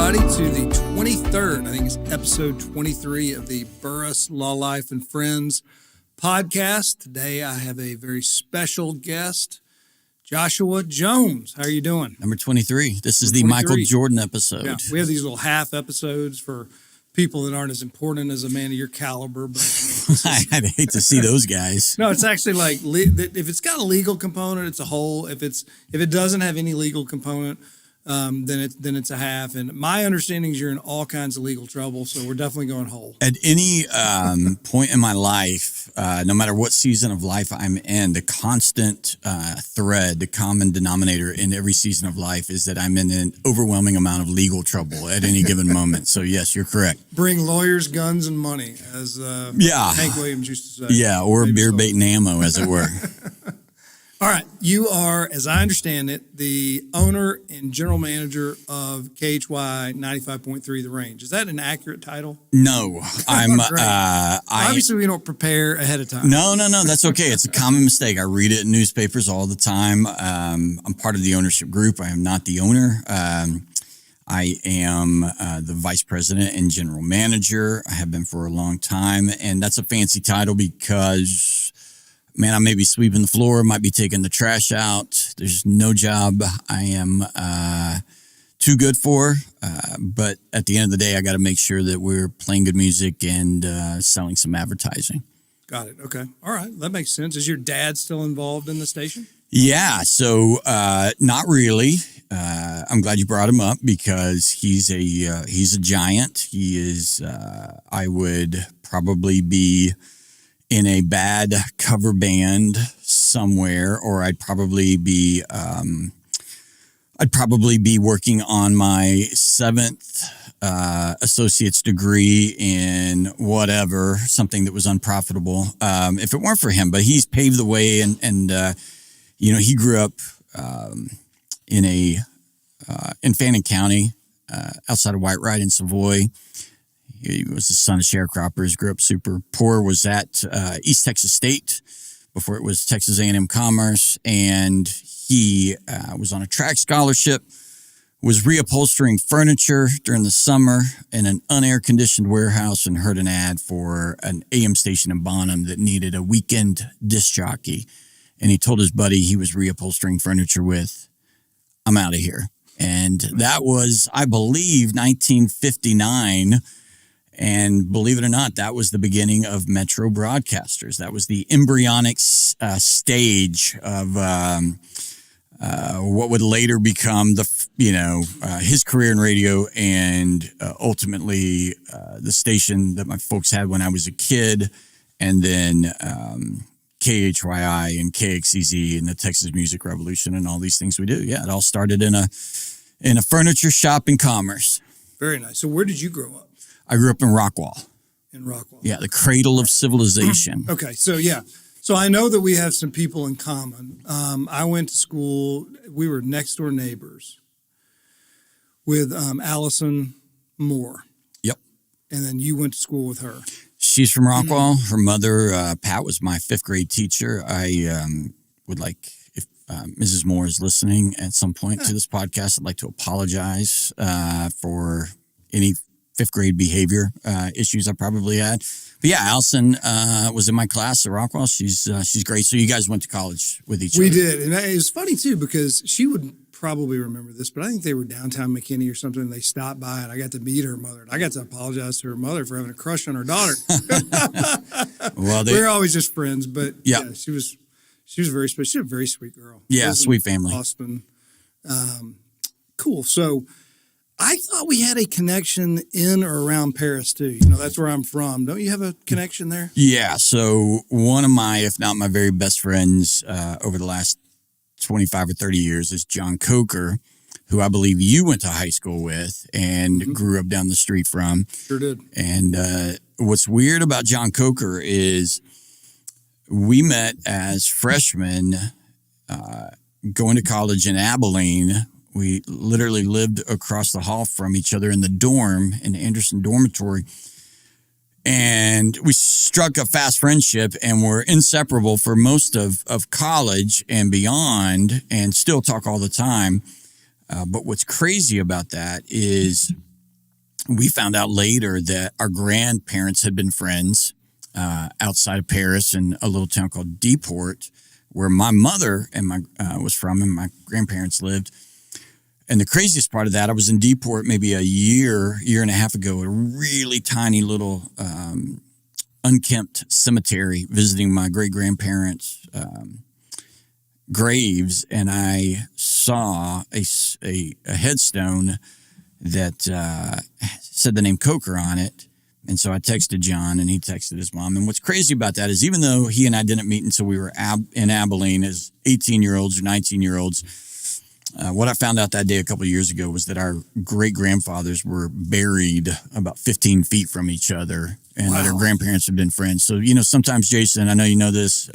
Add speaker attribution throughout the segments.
Speaker 1: everybody, to the 23rd, I think it's episode 23 of the Burress Law Life and Friends podcast. Today I have a very special guest, Joshua Jones. How are you doing?
Speaker 2: Number 23. This is the Michael Jordan episode.
Speaker 1: Yeah, we have these little half episodes for people that aren't as important as a man of your caliber. But
Speaker 2: I'd hate to see those guys.
Speaker 1: No, it's actually like if it's got a legal component, it's a whole. If it doesn't have any legal component, then it's a half. And my understanding is you're in all kinds of legal trouble, so we're definitely going whole.
Speaker 2: At any point in my life, no matter what season of life I'm in, the constant thread, the common denominator in every season of life is that I'm in an overwhelming amount of legal trouble at any given moment. So yes, you're correct.
Speaker 1: Bring lawyers, guns, and money, as Hank Williams used to say.
Speaker 2: Yeah, or beer, bait, and ammo, as it were.
Speaker 1: All right. You are, as I understand it, the owner and general manager of KHYI 95.3 The Range. Is that an accurate title?
Speaker 2: No. I'm
Speaker 1: obviously we don't prepare ahead of time.
Speaker 2: No. That's okay. It's a common mistake. I read it in newspapers all the time. I'm part of the ownership group. I am not the owner. I am the vice president and general manager. I have been for a long time. And that's a fancy title because, man, I may be sweeping the floor, might be taking the trash out. There's no job I am too good for. But at the end of the day, I got to make sure that we're playing good music and selling some advertising.
Speaker 1: Got it. Okay. All right. That makes sense. Is your dad still involved in the station?
Speaker 2: Yeah. So not really. I'm glad you brought him up because he's a giant. He is. I would probably be in a bad cover band somewhere, or I'd probably be working on my 7th associate's degree in whatever, something that was unprofitable. If it weren't for him, but he's paved the way, and he grew up in Fannin County, outside of White Ride in Savoy. He was the son of sharecroppers, grew up super poor, was at East Texas State before it was Texas A&M Commerce, and he was on a track scholarship, was reupholstering furniture during the summer in an unair-conditioned warehouse, and heard an ad for an AM station in Bonham that needed a weekend disc jockey. And he told his buddy he was reupholstering furniture with, "I'm out of here." And that was, I believe, 1959. And believe it or not, that was the beginning of Metro Broadcasters. That was the embryonic stage of what would later become his career in radio, and ultimately the station that my folks had when I was a kid, and then KHYI and KXCZ and the Texas Music Revolution and all these things we do. Yeah, it all started in a furniture shop in Commerce.
Speaker 1: Very nice. So where did you grow up?
Speaker 2: I grew up in Rockwall.
Speaker 1: In Rockwall.
Speaker 2: Yeah, the cradle of civilization.
Speaker 1: Okay, so yeah. So I know that we have some people in common. I went to school, we were next door neighbors with Allison Moore.
Speaker 2: Yep.
Speaker 1: And then you went to school with her.
Speaker 2: She's from Rockwall. Her mother, Pat, was my 5th grade teacher. I would like, if Mrs. Moore is listening at some point to this podcast, I'd like to apologize for any 5th grade behavior issues I probably had. But yeah, Allison was in my class at Rockwall. She's great. So you guys went to college with each other.
Speaker 1: We did. And it was funny too, because she would probably remember this, but I think they were downtown McKinney or something, and they stopped by, and I got to meet her mother. And I got to apologize to her mother for having a crush on her daughter. Well, we were always just friends, but yeah, she was very special. She's a very sweet girl.
Speaker 2: Yeah, sweet family.
Speaker 1: Austin. Cool. So I thought we had a connection in or around Paris too. That's where I'm from. Don't you have a connection there?
Speaker 2: Yeah. So one of my, if not my very best friends over the last 25 or 30 years is John Coker, who I believe you went to high school with and grew up down the street from.
Speaker 1: Sure did.
Speaker 2: And what's weird about John Coker is we met as freshmen going to college in Abilene. We literally lived across the hall from each other in the dorm, in the Anderson dormitory. And we struck a fast friendship and were inseparable for most of college and beyond, and still talk all the time. But what's crazy about that is we found out later that our grandparents had been friends outside of Paris in a little town called Deport, where my mother and my was from, and my grandparents lived. And the craziest part of that, I was in Deport maybe a year and a half ago, a really tiny little unkempt cemetery, visiting my great-grandparents' graves, and I saw a headstone that said the name Coker on it. And so I texted John, and he texted his mom. And what's crazy about that is, even though he and I didn't meet until we were in Abilene as 18-year-olds or 19-year-olds, what I found out that day a couple of years ago was that our great-grandfathers were buried about 15 feet from each other, and that our grandparents had been friends. So, sometimes, Jason, I know you know this,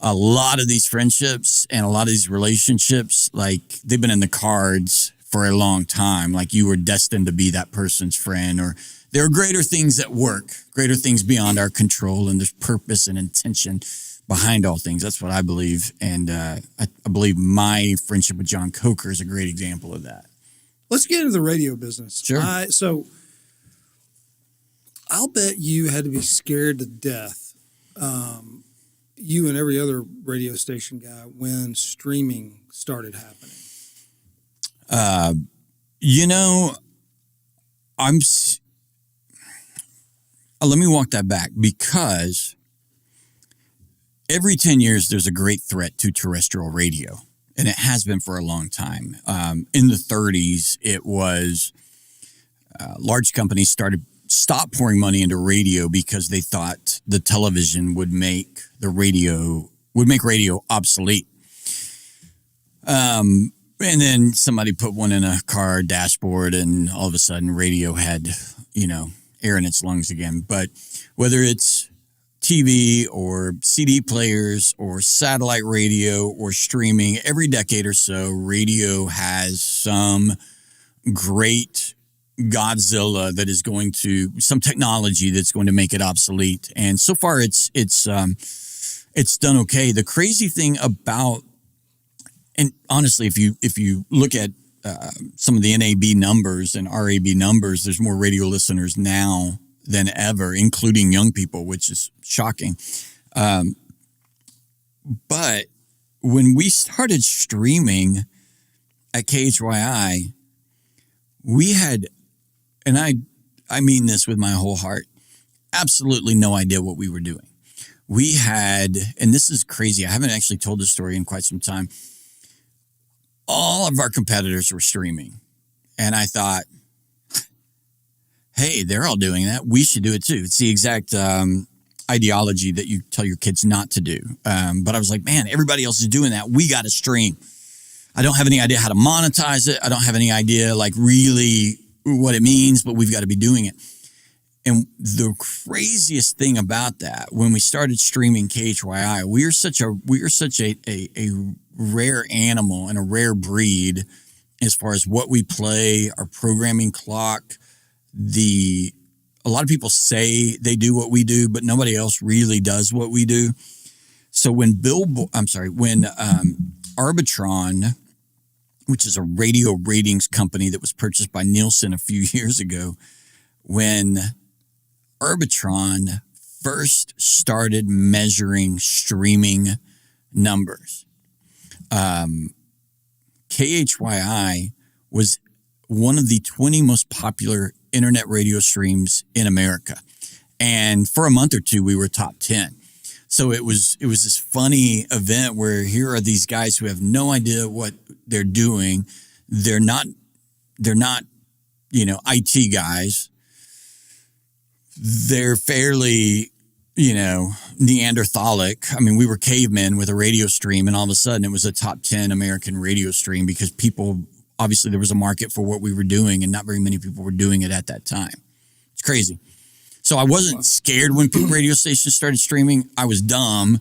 Speaker 2: a lot of these friendships and a lot of these relationships, like, they've been in the cards for a long time. Like, you were destined to be that person's friend, or there are greater things at work, greater things beyond our control, and there's purpose and intention behind all things. That's what I believe. And I believe my friendship with John Coker is a great example of that.
Speaker 1: Let's get into the radio business.
Speaker 2: Sure.
Speaker 1: So I'll bet you had to be scared to death, you and every other radio station guy, when streaming started happening.
Speaker 2: Let me walk that back, because every 10 years, there's a great threat to terrestrial radio, and it has been for a long time. In the 30s, it was large companies stopped pouring money into radio because they thought the television would make radio obsolete. And then somebody put one in a car dashboard, and all of a sudden, radio had, air in its lungs again. But whether it's TV or CD players or satellite radio or streaming, every decade or so, radio has some great Godzilla that is some technology that's going to make it obsolete. And so far it's done okay. The crazy thing about, and honestly, if you look at some of the NAB numbers and RAB numbers, there's more radio listeners now than ever, including young people, which is shocking. But when we started streaming at KHYI, we had, and I mean this with my whole heart, absolutely no idea what we were doing. We had, and this is crazy, I haven't actually told this story in quite some time, all of our competitors were streaming. And I thought, hey, they're all doing that. We should do it too. It's the exact ideology that you tell your kids not to do. But I was like, man, everybody else is doing that. We got to stream. I don't have any idea how to monetize it. I don't have any idea like really what it means, but we've got to be doing it. And the craziest thing about that, when we started streaming KHYI, we are such a rare animal and a rare breed as far as what we play, our programming clock. A lot of people say they do what we do, but nobody else really does what we do. So when Arbitron, which is a radio ratings company that was purchased by Nielsen a few years ago, when Arbitron first started measuring streaming numbers, KHYI was one of the 20 most popular internet radio streams in America. And for a month or two, we were top 10. So it was this funny event where here are these guys who have no idea what they're doing. They're not, IT guys. They're fairly, Neanderthalic. I mean, we were cavemen with a radio stream, and all of a sudden it was a top 10 American radio stream because obviously there was a market for what we were doing, and not very many people were doing it at that time. It's crazy. So I wasn't scared when radio stations started streaming. I was dumb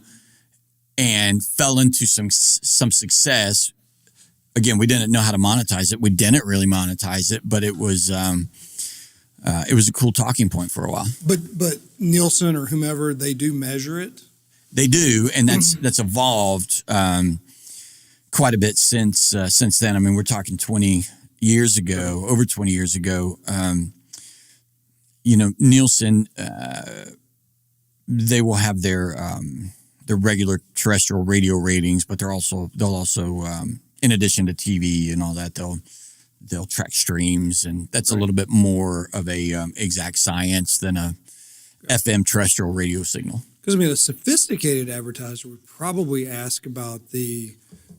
Speaker 2: and fell into some success. Again, we didn't know how to monetize it. We didn't really monetize it, but it was a cool talking point for a while. But
Speaker 1: Nielsen or whomever, they do measure it?
Speaker 2: They do, and that's evolved quite a bit since then. I mean, we're talking 20 years ago, over 20 years ago, Nielsen, they will have their regular terrestrial radio ratings, but they'll also in addition to TV and all that, they'll track streams, and that's a little bit more of a exact science than a FM terrestrial radio signal.
Speaker 1: Because I mean, a sophisticated advertiser would probably ask about the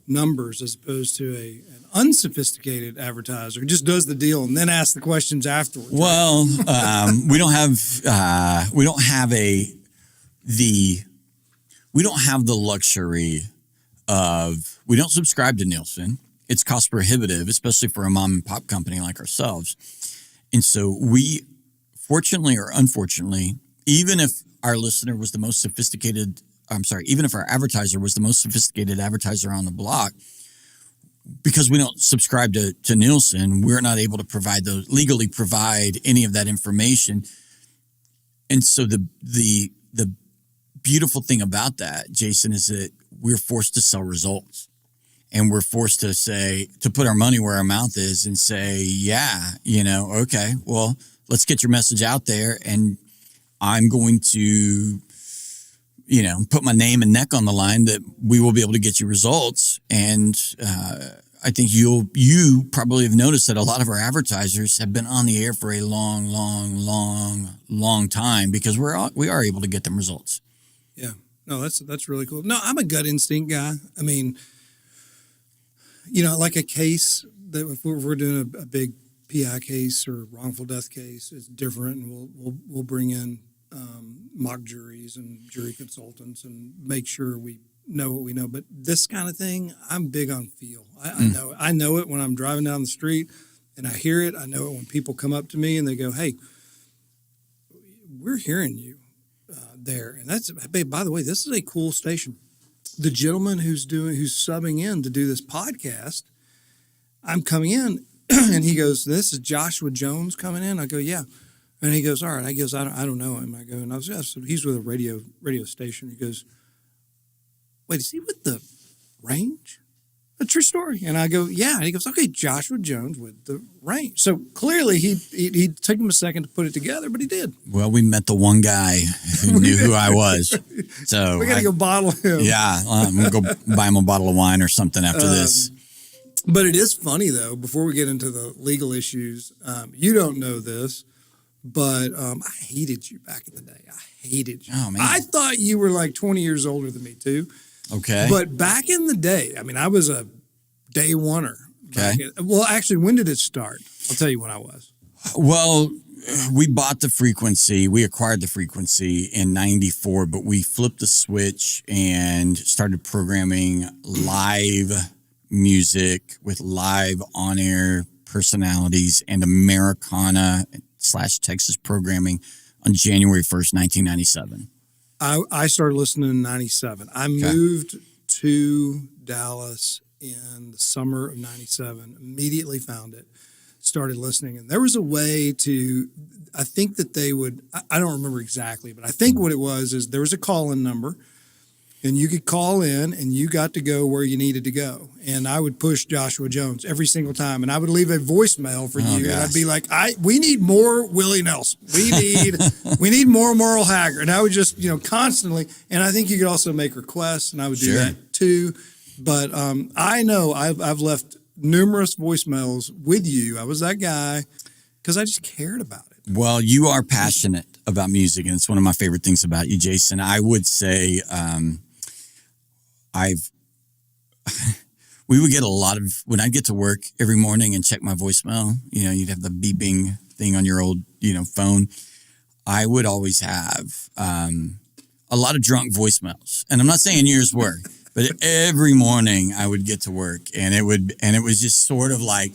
Speaker 1: numbers as opposed to an unsophisticated advertiser who just does the deal and then asks the questions afterwards.
Speaker 2: Well, we don't have the luxury of, we don't subscribe to Nielsen. It's cost prohibitive, especially for a mom and pop company like ourselves. And so we, fortunately or unfortunately, even if our listener was the most sophisticated, even if our advertiser was the most sophisticated advertiser on the block, because we don't subscribe to Nielsen, we're not able to legally provide any of that information. And so the beautiful thing about that, Jason, is that we're forced to sell results. And we're forced to put our money where our mouth is and say, okay, well, let's get your message out there. And I'm going to, put my name and neck on the line that we will be able to get you results. And I think you probably have noticed that a lot of our advertisers have been on the air for a long, long, long, long time because we are able to get them results.
Speaker 1: Yeah, no, that's really cool. No, I'm a gut instinct guy. I mean, like a case that if we're doing a big PI case or wrongful death case, it's different, and we'll bring in mock juries and jury consultants and make sure we know what we know. But this kind of thing, I'm big on feel. I know it when I'm driving down the street and I hear it. I know it when people come up to me and they go, "Hey, we're hearing you there." And that's, by the way, this is a cool station. The gentleman who's subbing in to do this podcast, I'm coming in and he goes, "This is Joshua Jones coming in." I go, "Yeah." And he goes, "All right." I goes, I don't know him. I go, and I was, "Yeah." So he's with a radio station. He goes, "Wait, is he with the Range?" A true story. And I go, "Yeah." And he goes, "Okay, Joshua Jones with the Range." So clearly he took him a second to put it together, but he did.
Speaker 2: Well, we met the one guy who knew who I was. So
Speaker 1: we got to go bottle him.
Speaker 2: Yeah, I'm going to go buy him a bottle of wine or something after this.
Speaker 1: But it is funny, though, before we get into the legal issues, you don't know this, but I hated you back in the day. I hated you.
Speaker 2: Oh, man.
Speaker 1: I thought you were like 20 years older than me, too.
Speaker 2: Okay.
Speaker 1: But back in the day, I mean, I was a day oneer.
Speaker 2: Okay.
Speaker 1: Well, actually, when did it start? I'll tell you when I was.
Speaker 2: Well, we bought the frequency. We acquired the frequency in 94, but we flipped the switch and started programming live music with live on-air personalities and Americana/Texas programming on January 1st, 1997.
Speaker 1: I started listening in 97. I moved to Dallas in the summer of 97, immediately found it, started listening. And there was a way to, I think that they would, I don't remember exactly, but I think what it was is there was a call-in number, and you could call in and you got to go where you needed to go. And I would push Joshua Jones every single time. And I would leave a voicemail for you.
Speaker 2: Gosh.
Speaker 1: And I'd be like, we need more Willie Nelson. We need more Merle Haggard. And I would just, constantly. And I think you could also make requests, and I would do that too. But I know I've left numerous voicemails with you. I was that guy because I just cared about it.
Speaker 2: Well, you are passionate about music, and it's one of my favorite things about you, Jason. I would say we would get a lot of, when I'd get to work every morning and check my voicemail, you'd have the beeping thing on your old, phone. I would always have a lot of drunk voicemails. And I'm not saying yours were, but every morning I would get to work and it was just sort of like,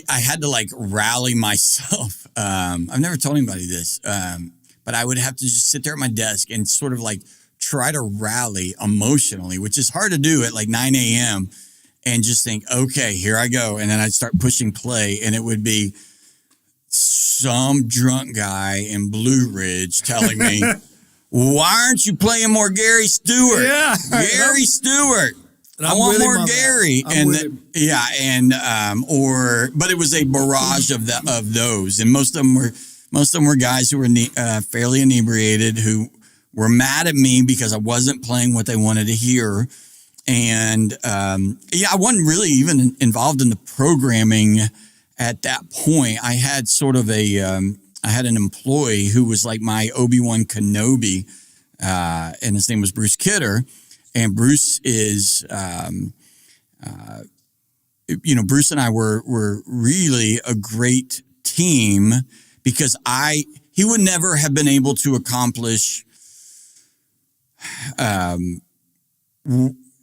Speaker 2: I had to like rally myself. I've never told anybody this, but I would have to just sit there at my desk and sort of like try to rally emotionally, which is hard to do at like 9 a.m. and just think, okay, here I go. And then I'd start pushing play and it would be some drunk guy in Blue Ridge telling me, why aren't you playing more Gary Stewart?
Speaker 1: Yeah.
Speaker 2: Gary Stewart.
Speaker 1: And
Speaker 2: I want
Speaker 1: with him
Speaker 2: more
Speaker 1: on that.
Speaker 2: Gary.
Speaker 1: I'm with him.
Speaker 2: Yeah, and but it was a barrage of those, and most of them were guys who were fairly inebriated, who were mad at me because I wasn't playing what they wanted to hear. And I wasn't really even involved in the programming at that point. I had sort of I had an employee who was like my Obi-Wan Kenobi, and his name was Bruce Kidder. And Bruce is, Bruce and I were really a great team, because he would never have been able to accomplish,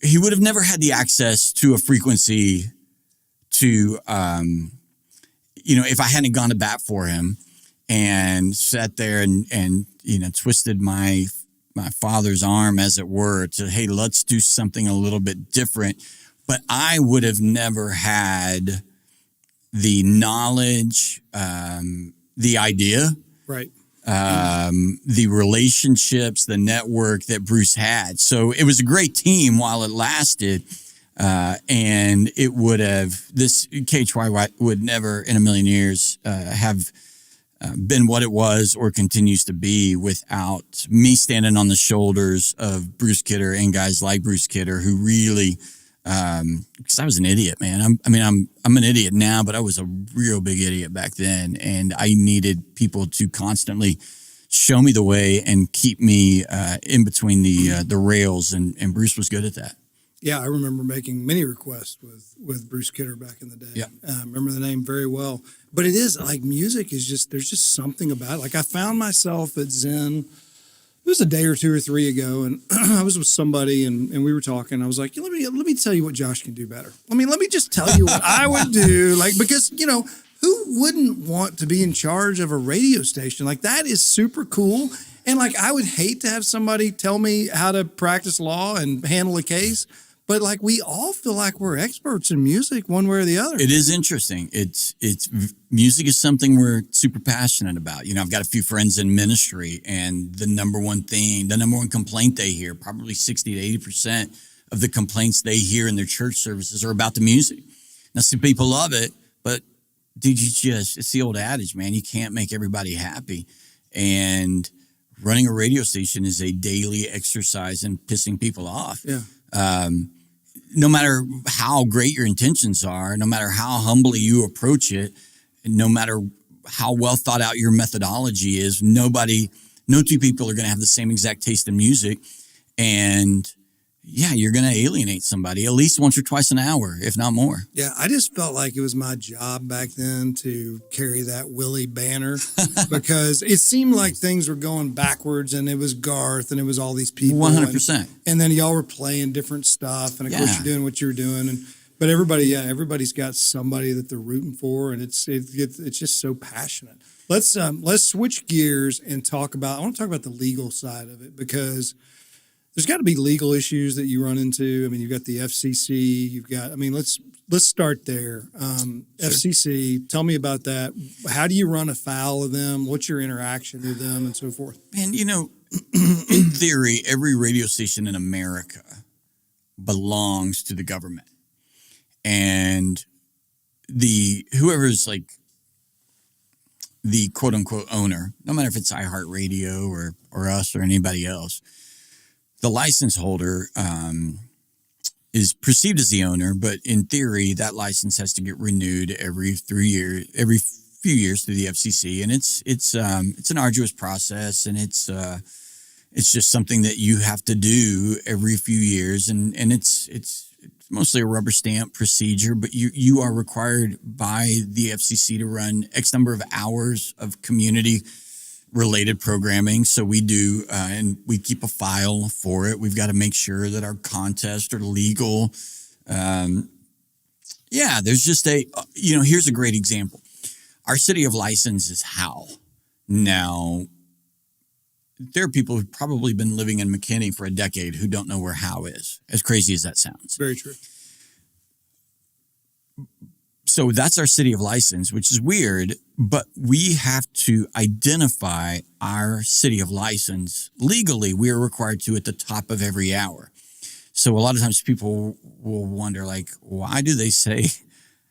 Speaker 2: he would have never had the access to a frequency to, if I hadn't gone to bat for him and sat there and twisted my father's arm, as it were, to, hey, let's do something a little bit different. But I would have never had the knowledge, the idea,
Speaker 1: Right.
Speaker 2: The relationships, the network that Bruce had. So it was a great team while it lasted. And it would have, this KHYI would never in a million years have been what it was or continues to be without me standing on the shoulders of Bruce Kidder and guys like Bruce Kidder, who really, because I was an idiot, man. I'm an idiot now, but I was a real big idiot back then, and I needed people to constantly show me the way and keep me in between the rails, and Bruce was good at that.
Speaker 1: Yeah, I remember making many requests with Bruce Kidder back in the day.
Speaker 2: Yeah.
Speaker 1: I remember the name very well. But it is like music is just, there's just something about it. Like I found myself at Zen, it was a day or two or three ago, and I was with somebody and we were talking. I was like, let me tell you what Josh can do better. Let me just tell you what I would do. Like, because, who wouldn't want to be in charge of a radio station? Like that is super cool. And like, I would hate to have somebody tell me how to practice law and handle a case. But like we all feel like we're experts in music one way or the other.
Speaker 2: It is interesting. It's music is something we're super passionate about. I've got a few friends in ministry, and the number one complaint they hear, probably 60 to 80% of the complaints they hear in their church services are about the music. Now, some people love it, but dude, it's the old adage, man. You can't make everybody happy. And running a radio station is a daily exercise in pissing people off.
Speaker 1: Yeah.
Speaker 2: No matter how great your intentions are, no matter how humbly you approach it, no matter how well thought out your methodology is, no two people are going to have the same exact taste in music. And yeah, you're going to alienate somebody at least once or twice an hour, if not more.
Speaker 1: Yeah, I just felt like it was my job back then to carry that Willie banner because it seemed like things were going backwards, and it was Garth and it was all these people.
Speaker 2: 100%.
Speaker 1: And then y'all were playing different stuff, and of course you're doing what you were doing. But everybody's got somebody that they're rooting for, and it's just so passionate. Let's switch gears and I want to talk about the legal side of it, because there's got to be legal issues that you run into. I mean, you've got the FCC. Let's start there. Sure. FCC, tell me about that. How do you run afoul of them? What's your interaction with them and so forth?
Speaker 2: Man, in theory, every radio station in America belongs to the government. And whoever's like the quote unquote owner, no matter if it's iHeartRadio or us or anybody else, the license holder is perceived as the owner, but in theory, that license has to get renewed every few years through the FCC, and it's an arduous process, and it's just something that you have to do every few years, and it's mostly a rubber stamp procedure, but you are required by the FCC to run X number of hours of community related programming. So we do, and we keep a file for it. We've got to make sure that our contests are legal. There's just here's a great example. Our city of license is HOW. Now, there are people who've probably been living in McKinney for a decade who don't know where HOW is, as crazy as that sounds.
Speaker 1: Very true.
Speaker 2: So that's our city of license, which is weird, but we have to identify our city of license legally. We are required to at the top of every hour. So a lot of times people will wonder, like, why do they say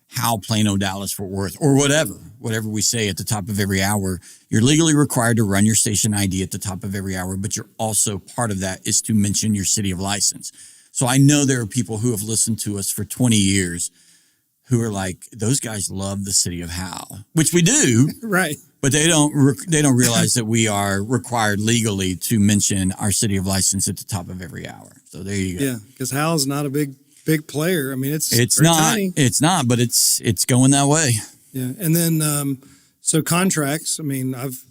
Speaker 2: how Plano, Dallas, Fort Worth, or whatever we say at the top of every hour? You're legally required to run your station ID at the top of every hour, but you're also part of that is to mention your city of license. So I know there are people who have listened to us for 20 years who are like, those guys love the city of Howell, which we do.
Speaker 1: Right.
Speaker 2: But they don't realize that we are required legally to mention our city of license at the top of every hour. So there you go.
Speaker 1: Yeah, because Howell's not a big player. I mean, it's
Speaker 2: not
Speaker 1: tiny.
Speaker 2: It's not, but it's going that way.
Speaker 1: Yeah, and then so contracts. I mean, I've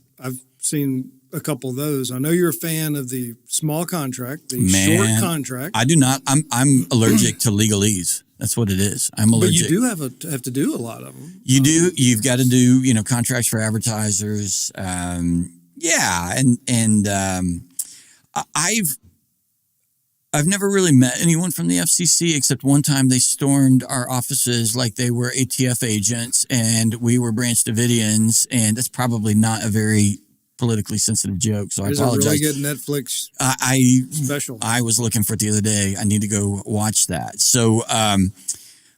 Speaker 1: seen a couple of those. I know you're a fan of the small contract, the short contract.
Speaker 2: I do not. I'm allergic to legalese. That's what it is. I'm allergic.
Speaker 1: But you do have to do a lot of them.
Speaker 2: You do. You've got to do, contracts for advertisers. Yeah. And I've never really met anyone from the FCC except one time they stormed our offices like they were ATF agents and we were Branch Davidians. And that's probably not a very politically sensitive joke. So I apologize.
Speaker 1: There's a really good Netflix special.
Speaker 2: I was looking for it the other day. I need to go watch that. So,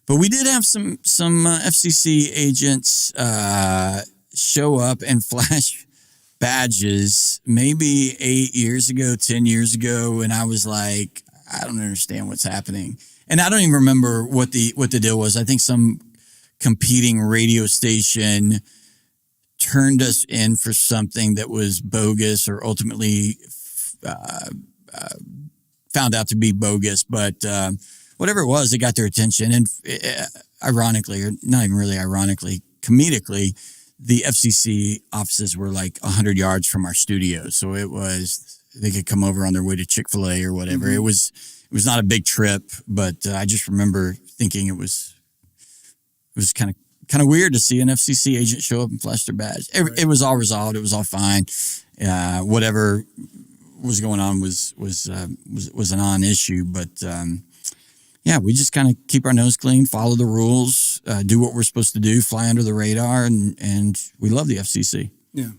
Speaker 2: but we did have some FCC agents show up and flash badges maybe 8 years ago, 10 years ago, and I was like, I don't understand what's happening. And I don't even remember what the deal was. I think some competing radio station turned us in for something that was bogus or ultimately found out to be bogus. But whatever it was, it got their attention. And ironically, or not even really ironically, comedically, the FCC offices were like 100 yards from our studio. So they could come over on their way to Chick-fil-A or whatever. Mm-hmm. It was not a big trip, but I just remember thinking it was kind of weird to see an FCC agent show up and flash their badge. It was all resolved. It was all fine. Whatever was going on was a non-issue. But yeah, we just kind of keep our nose clean, follow the rules, do what we're supposed to do, fly under the radar, and we love the FCC.
Speaker 1: Yeah,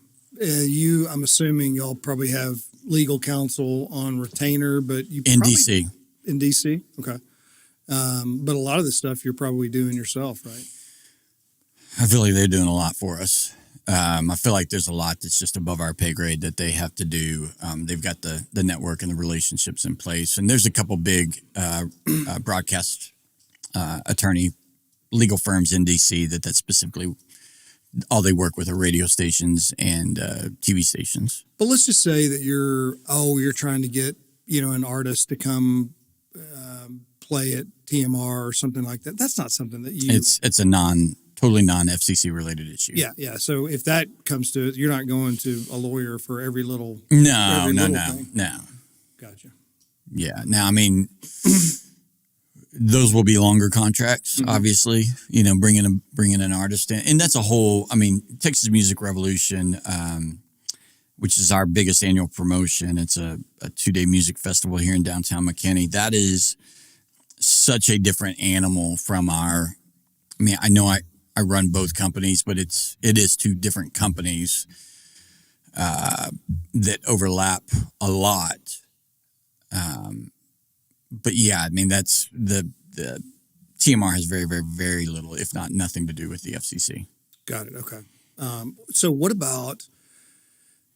Speaker 1: I'm assuming y'all probably have legal counsel on retainer, but you
Speaker 2: in DC.
Speaker 1: In DC, okay. But a lot of the stuff you're probably doing yourself, right?
Speaker 2: I feel like they're doing a lot for us. I feel like there's a lot that's just above our pay grade that they have to do. They've got the network and the relationships in place. And there's a couple big broadcast attorney legal firms in D.C. that specifically all they work with are radio stations and TV stations. But
Speaker 1: let's just say that you're trying to get, an artist to come play at TMR or something like that. That's not something that you...
Speaker 2: It's a totally non-FCC related issue.
Speaker 1: Yeah. So if that comes to it, you're not going to a lawyer for every little
Speaker 2: No.
Speaker 1: Gotcha.
Speaker 2: Yeah. Now, I mean, those will be longer contracts, mm-hmm. obviously, bringing an artist in. And that's a whole, Texas Music Revolution, which is our biggest annual promotion. It's a 2-day music festival here in downtown McKinney. That is such a different animal from I know I run both companies, but it is two different companies that overlap a lot. But yeah, that's the TMR has very, very, very little, if not nothing, to do with the FCC.
Speaker 1: Got it. Okay. So what about,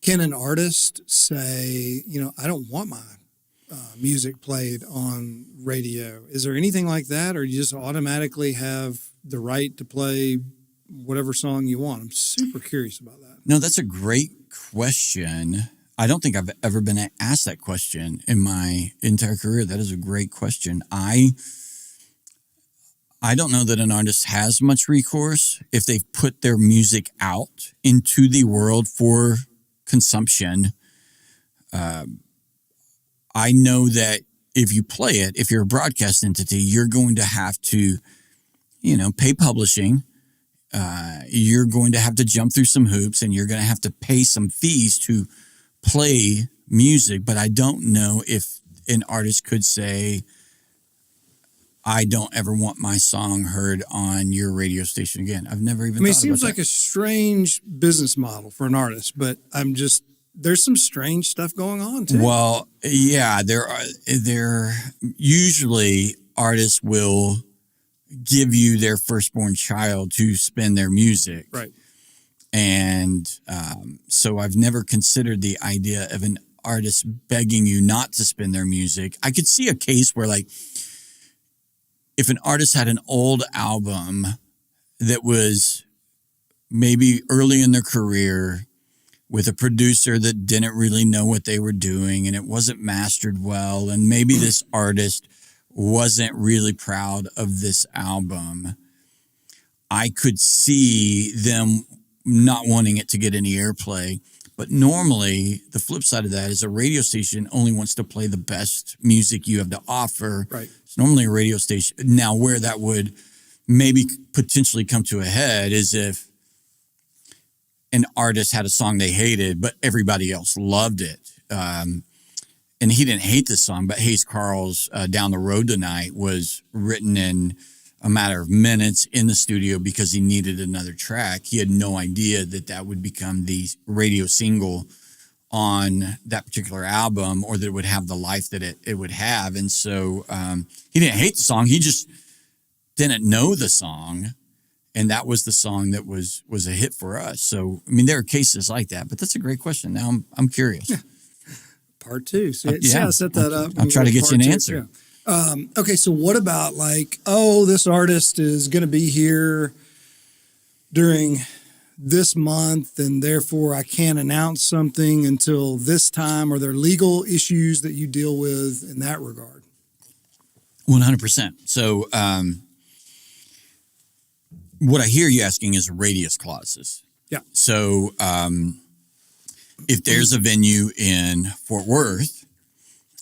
Speaker 1: can an artist say, I don't want my music played on radio? Is there anything like that, or you just automatically have the right to play whatever song you want? I'm super curious about that.
Speaker 2: No, that's a great question. I don't think I've ever been asked that question in my entire career. That is a great question. I don't know that an artist has much recourse if they've put their music out into the world for consumption. I know that if you play it, if you're a broadcast entity, you're going to have to, pay publishing. You're going to have to jump through some hoops, and you're going to have to pay some fees to play music. But I don't know if an artist could say, I don't ever want my song heard on your radio station again. I've never even thought about that.
Speaker 1: It seems like a strange business model for an artist, but I'm just there's some strange stuff going on too.
Speaker 2: Well, yeah, there usually artists will give you their firstborn child to spin their music.
Speaker 1: Right.
Speaker 2: And so I've never considered the idea of an artist begging you not to spin their music. I could see a case where, like, if an artist had an old album that was maybe early in their career with a producer that didn't really know what they were doing and it wasn't mastered well, and maybe this artist wasn't really proud of this album, I could see them not wanting it to get any airplay. But normally, the flip side of that is a radio station only wants to play the best music you have to offer.
Speaker 1: Right.
Speaker 2: It's normally a radio station. Now, where that would maybe potentially come to a head is if an artist had a song they hated, but everybody else loved it. And he didn't hate the song, but Hayes Carl's Down the Road Tonight was written in a matter of minutes in the studio because he needed another track. He had no idea that that would become the radio single on that particular album, or that it would have the life that it would have. And so he didn't hate the song. He just didn't know the song. And that was the song that was a hit for us. So, I mean, there are cases like that, but that's a great question. Now I'm curious.
Speaker 1: Part two. See, I set that up.
Speaker 2: I'll try to get you an answer.
Speaker 1: Yeah. Okay, so what about, like, this artist is going to be here during this month and therefore I can't announce something until this time? Are there legal issues that you deal with in that regard?
Speaker 2: 100%. So what I hear you asking is radius clauses.
Speaker 1: Yeah.
Speaker 2: So if there's a venue in Fort Worth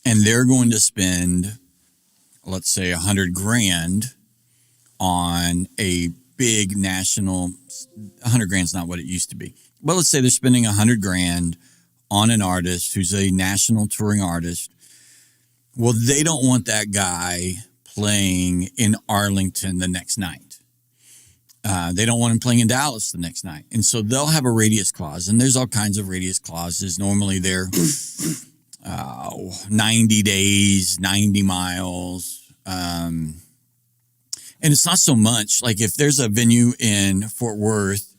Speaker 2: and they're going to spend, let's say, $100,000 on a big national, $100,000 is not what it used to be, but let's say they're spending $100,000 on an artist who's a national touring artist. Well, they don't want that guy playing in Arlington the next night. They don't want him playing in Dallas the next night. And so they'll have a radius clause, and there's all kinds of radius clauses. Normally they're 90 days, 90 miles. And it's not so much like if there's a venue in Fort Worth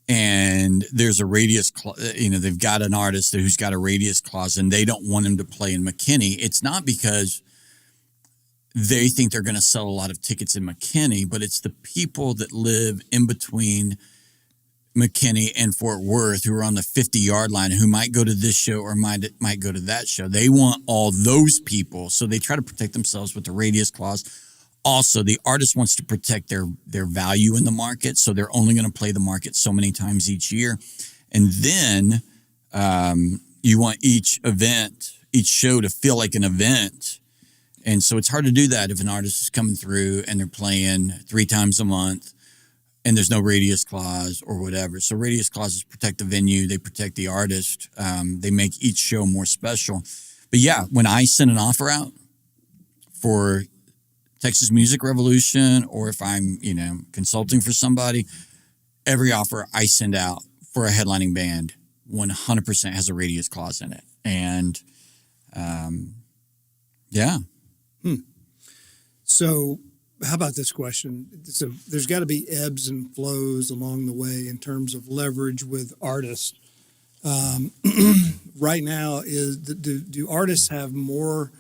Speaker 2: and there's a radius, they've got an artist who's got a radius clause and they don't want him to play in McKinney. It's not because they think they're going to sell a lot of tickets in McKinney, but it's the people that live in between McKinney and Fort Worth who are on the 50-yard line who might go to this show or might go to that show. They want all those people, so they try to protect themselves with the radius clause. Also, the artist wants to protect their value in the market, so they're only going to play the market so many times each year. And then you want each show to feel like an event. And so it's hard to do that if an artist is coming through and they're playing 3 times a month and there's no radius clause or whatever. So radius clauses protect the venue. They protect the artist. They make each show more special. But yeah, when I send an offer out for Texas Music Revolution, or if I'm, consulting for somebody, every offer I send out for a headlining band 100% has a radius clause in it. And yeah.
Speaker 1: So how about this question? So there's got to be ebbs and flows along the way in terms of leverage with artists. Right now, do artists have more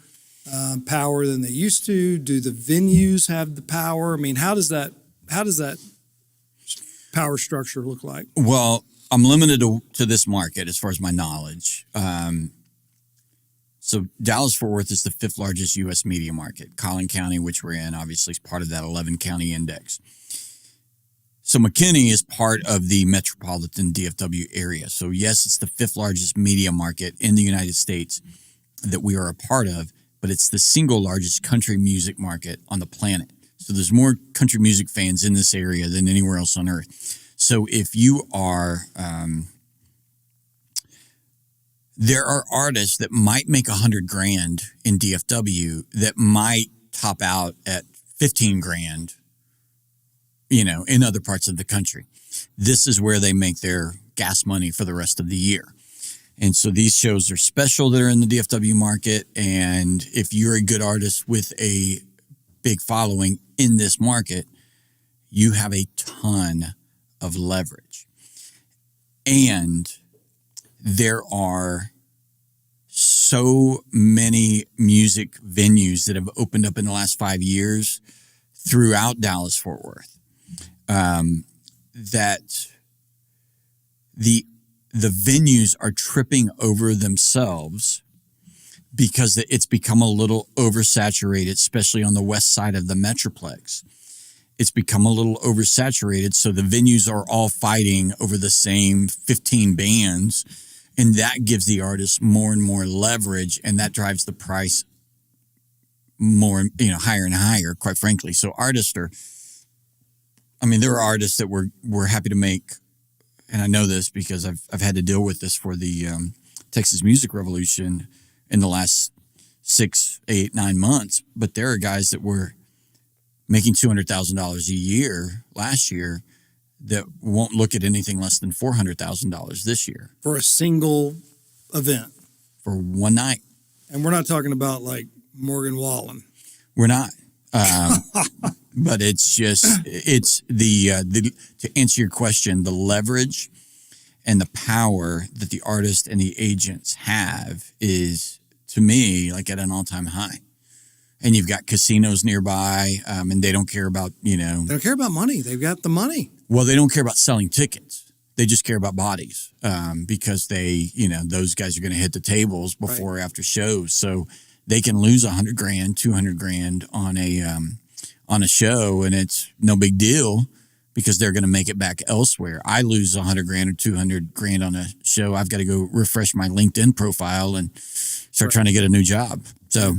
Speaker 1: power than they used to? Do the venues have the power? I mean, how does that power structure look like?
Speaker 2: Well, I'm limited to this market as far as my knowledge. So Dallas-Fort Worth is the 5th largest U.S. media market. Collin County, which we're in, obviously is part of that 11-county index. So McKinney is part of the metropolitan DFW area. So yes, it's the 5th largest media market in the United States that we are a part of, but it's the single largest country music market on the planet. So there's more country music fans in this area than anywhere else on earth. So if you are... there are artists that might make $100,000 in DFW that might top out at $15,000, in other parts of the country. This is where they make their gas money for the rest of the year. And so these shows are special that are in the DFW market. And if you're a good artist with a big following in this market, you have a ton of leverage. And there are so many music venues that have opened up in the last 5 years throughout Dallas-Fort Worth, that the venues are tripping over themselves because it's become a little oversaturated, especially on the west side of the Metroplex. It's become a little oversaturated, so the venues are all fighting over the same 15 bands, and that gives the artists more and more leverage, and that drives the price more, higher and higher, quite frankly. So artists there are artists that we're happy to make, and I know this because I've had to deal with this for the Texas Music Revolution in the last 6, 8, 9 months, but there are guys that were making $200,000 a year last year that won't look at anything less than $400,000 this year.
Speaker 1: For a single event.
Speaker 2: For one night.
Speaker 1: And we're not talking about like Morgan Wallen.
Speaker 2: We're not. But it's to answer your question, the leverage and the power that the artist and the agents have is, to me, like at an all-time high. And you've got casinos nearby, and they don't care about, They
Speaker 1: don't care about money. They've got the money.
Speaker 2: Well, they don't care about selling tickets. They just care about bodies, because those guys are going to hit the tables before or after shows. So they can lose $100,000, $200,000 on a show, and it's no big deal because they're going to make it back elsewhere. I lose $100,000 or $200,000 on a show, I've got to go refresh my LinkedIn profile and start trying to get a new job. So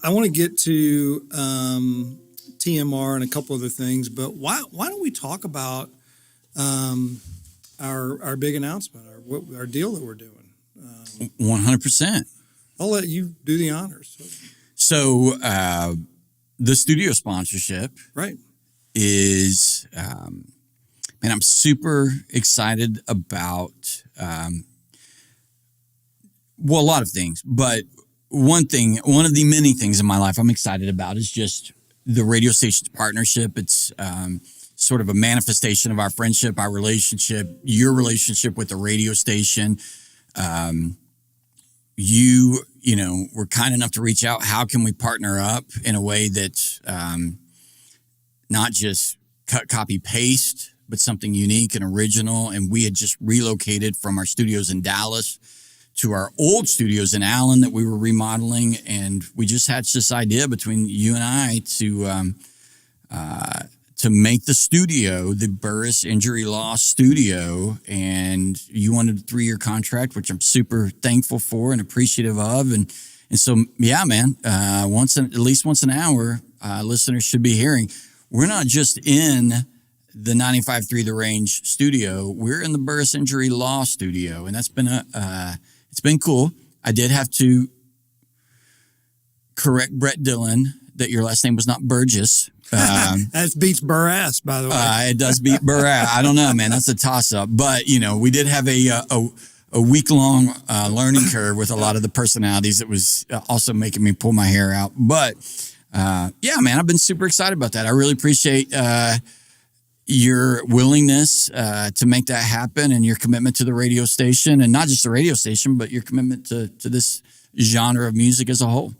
Speaker 1: I want to get to TMR and a couple other things, but why don't we talk about our big announcement, our deal that we're doing?
Speaker 2: 100%.
Speaker 1: I'll let you do the honors.
Speaker 2: So the studio sponsorship, is, I'm super excited about, a lot of things, but one of the many things in my life I'm excited about is just the radio station's partnership. It's sort of a manifestation of our friendship, our relationship, your relationship with the radio station. You were kind enough to reach out. How can we partner up in a way that's not just cut, copy, paste, but something unique and original? And we had just relocated from our studios in Dallas to our old studios in Allen that we were remodeling. And we just hatched this idea between you and I to make the studio the Burress Injury Law Studio. And you wanted a 3-year contract, which I'm super thankful for and appreciative of. And so, yeah, man, at least once an hour, listeners should be hearing, we're not just in the 95.3 The Range studio. We're in the Burress Injury Law Studio. And that's been it's been cool. I did have to correct Brett Dillon that your last name was not Burgess.
Speaker 1: That beats Burress, by the way.
Speaker 2: It does beat Burress. I don't know, man. That's a toss-up. But, we did have a week-long learning curve with a lot of the personalities that was also making me pull my hair out. But, yeah, man, I've been super excited about that. I really appreciate your willingness to make that happen and your commitment to the radio station, and not just the radio station, but your commitment to this genre of music as a whole.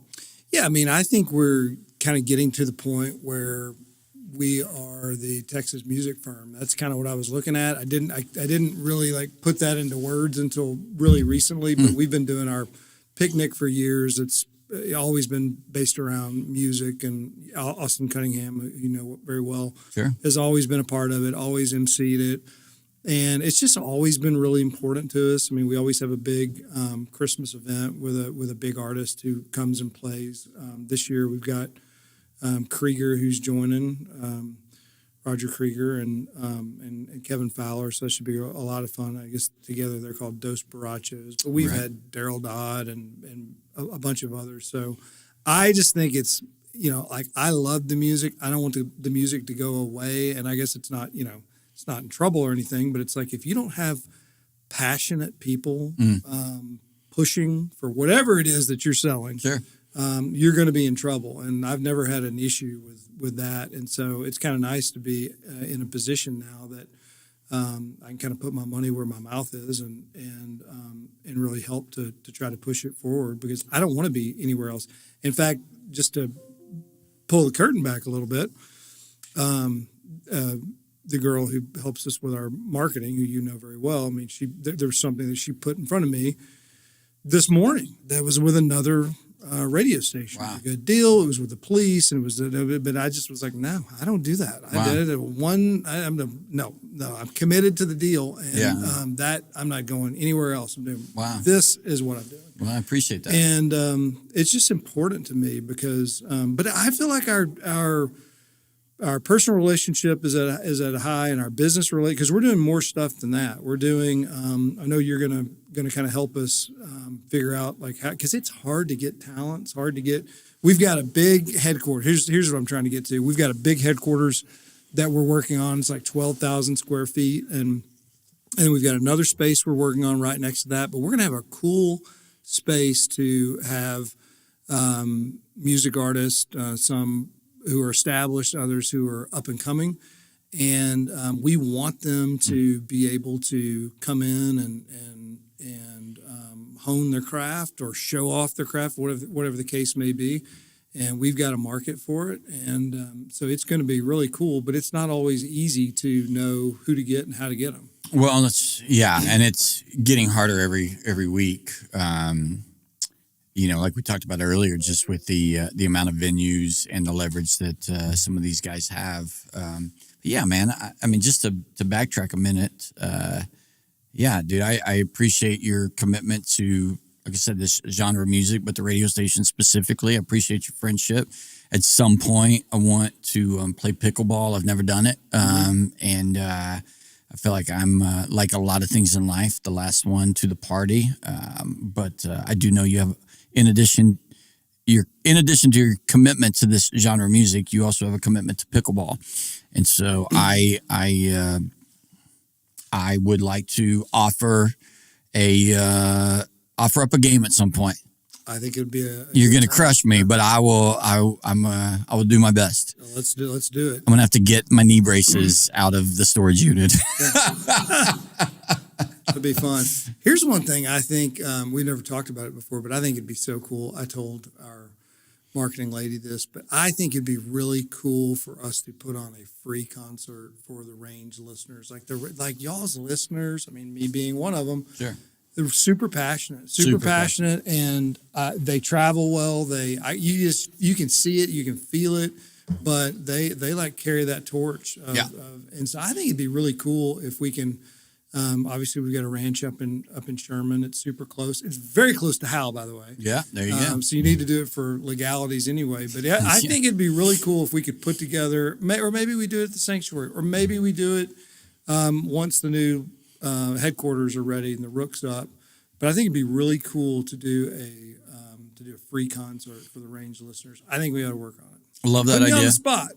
Speaker 1: Yeah, I think we're kind of getting to the point where we are the Texas music firm. That's kind of what I was looking at. I didn't really put that into words until really recently, but we've been doing our picnic for years. It's always been based around music, and Austin Cunningham, who you know very well, has always been a part of it, always emceed it. And it's just always been really important to us. We always have a big Christmas event with a big artist who comes and plays. This year we've got Krieger, who's joining, Roger Krieger and Kevin Fowler. So that should be a lot of fun. I guess together they're called Dos Borrachos. But we've had Daryl Dodd and a bunch of others. So I just think it's, I love the music. I don't want the music to go away. And I guess it's not, it's not in trouble or anything, but it's like if you don't have passionate people pushing for whatever it is that you're selling,
Speaker 2: Sure.
Speaker 1: You're going to be in trouble. And I've never had an issue with that. And so it's kind of nice to be in a position now that I can kind of put my money where my mouth is and really help to try to push it forward, because I don't want to be anywhere else. In fact, just to pull the curtain back a little bit, the girl who helps us with our marketing, who you know very well, I mean, there was something that she put in front of me this morning that was with another radio station.
Speaker 2: Wow.
Speaker 1: A good deal. It was with the police, and but I just was like, no, I don't do that.
Speaker 2: Wow.
Speaker 1: I did it no, I'm committed to the deal, and that I'm not going anywhere else. I'm doing.
Speaker 2: Wow.
Speaker 1: This is what I'm doing.
Speaker 2: Well, I appreciate that.
Speaker 1: And it's just important to me because, but I feel like our personal relationship is at a high, and our business relationship, because we're doing more stuff than that. We're doing. I know you're gonna kind of help us figure out like how, because it's hard to get talent. It's hard to get. We've got a big headquarters. Here's what I'm trying to get to. We've got a big headquarters that we're working on. It's like 12,000 square feet, and we've got another space we're working on right next to that. But we're gonna have a cool space to have music artists, some who are established, others who are up and coming, and we want them to be able to come in and hone their craft or show off their craft, whatever the case may be. And we've got a market for it, and so it's going to be really cool. But it's not always easy to know who to get and how to get them.
Speaker 2: Well, and it's getting harder every week. Like we talked about earlier, just with the amount of venues and the leverage that some of these guys have. Yeah, man. I mean, just to backtrack a minute. Yeah, dude, I appreciate your commitment to, like I said, this genre of music, but the radio station specifically. I appreciate your friendship. At some point, I want to play pickleball. I've never done it, and I feel like I'm like a lot of things in life, the last one to the party. But I do know you have. In addition to your commitment to this genre of music, you also have a commitment to pickleball, and so I would like to offer up a game at some point.
Speaker 1: I think it would be
Speaker 2: You're going to crush me, but I will do my best.
Speaker 1: Let's do it.
Speaker 2: I'm going to have to get my knee braces out of the storage unit.
Speaker 1: It'll be fun. Here's one thing I think we never talked about it before, but I think it'd be so cool. I told our marketing lady this, but I think it'd be really cool for us to put on a free concert for the Range listeners, like y'all's listeners. I mean, me being one of them.
Speaker 2: Sure.
Speaker 1: They're super passionate, and they travel well. You can see it, you can feel it, but they like carry that torch. And so I think it'd be really cool if we can. Obviously, we've got a ranch up in Sherman. It's super close. It's very close to Howell, by the way. Yeah,
Speaker 2: there you go.
Speaker 1: So you need to do it for legalities anyway. But I think it'd be really cool if we could put together, or maybe we do it at the sanctuary, or maybe we do it once the new headquarters are ready and the rook's up. But I think it'd be really cool to do a free concert for the Range listeners. I think we ought to work on it.
Speaker 2: Love that idea.
Speaker 1: On the spot.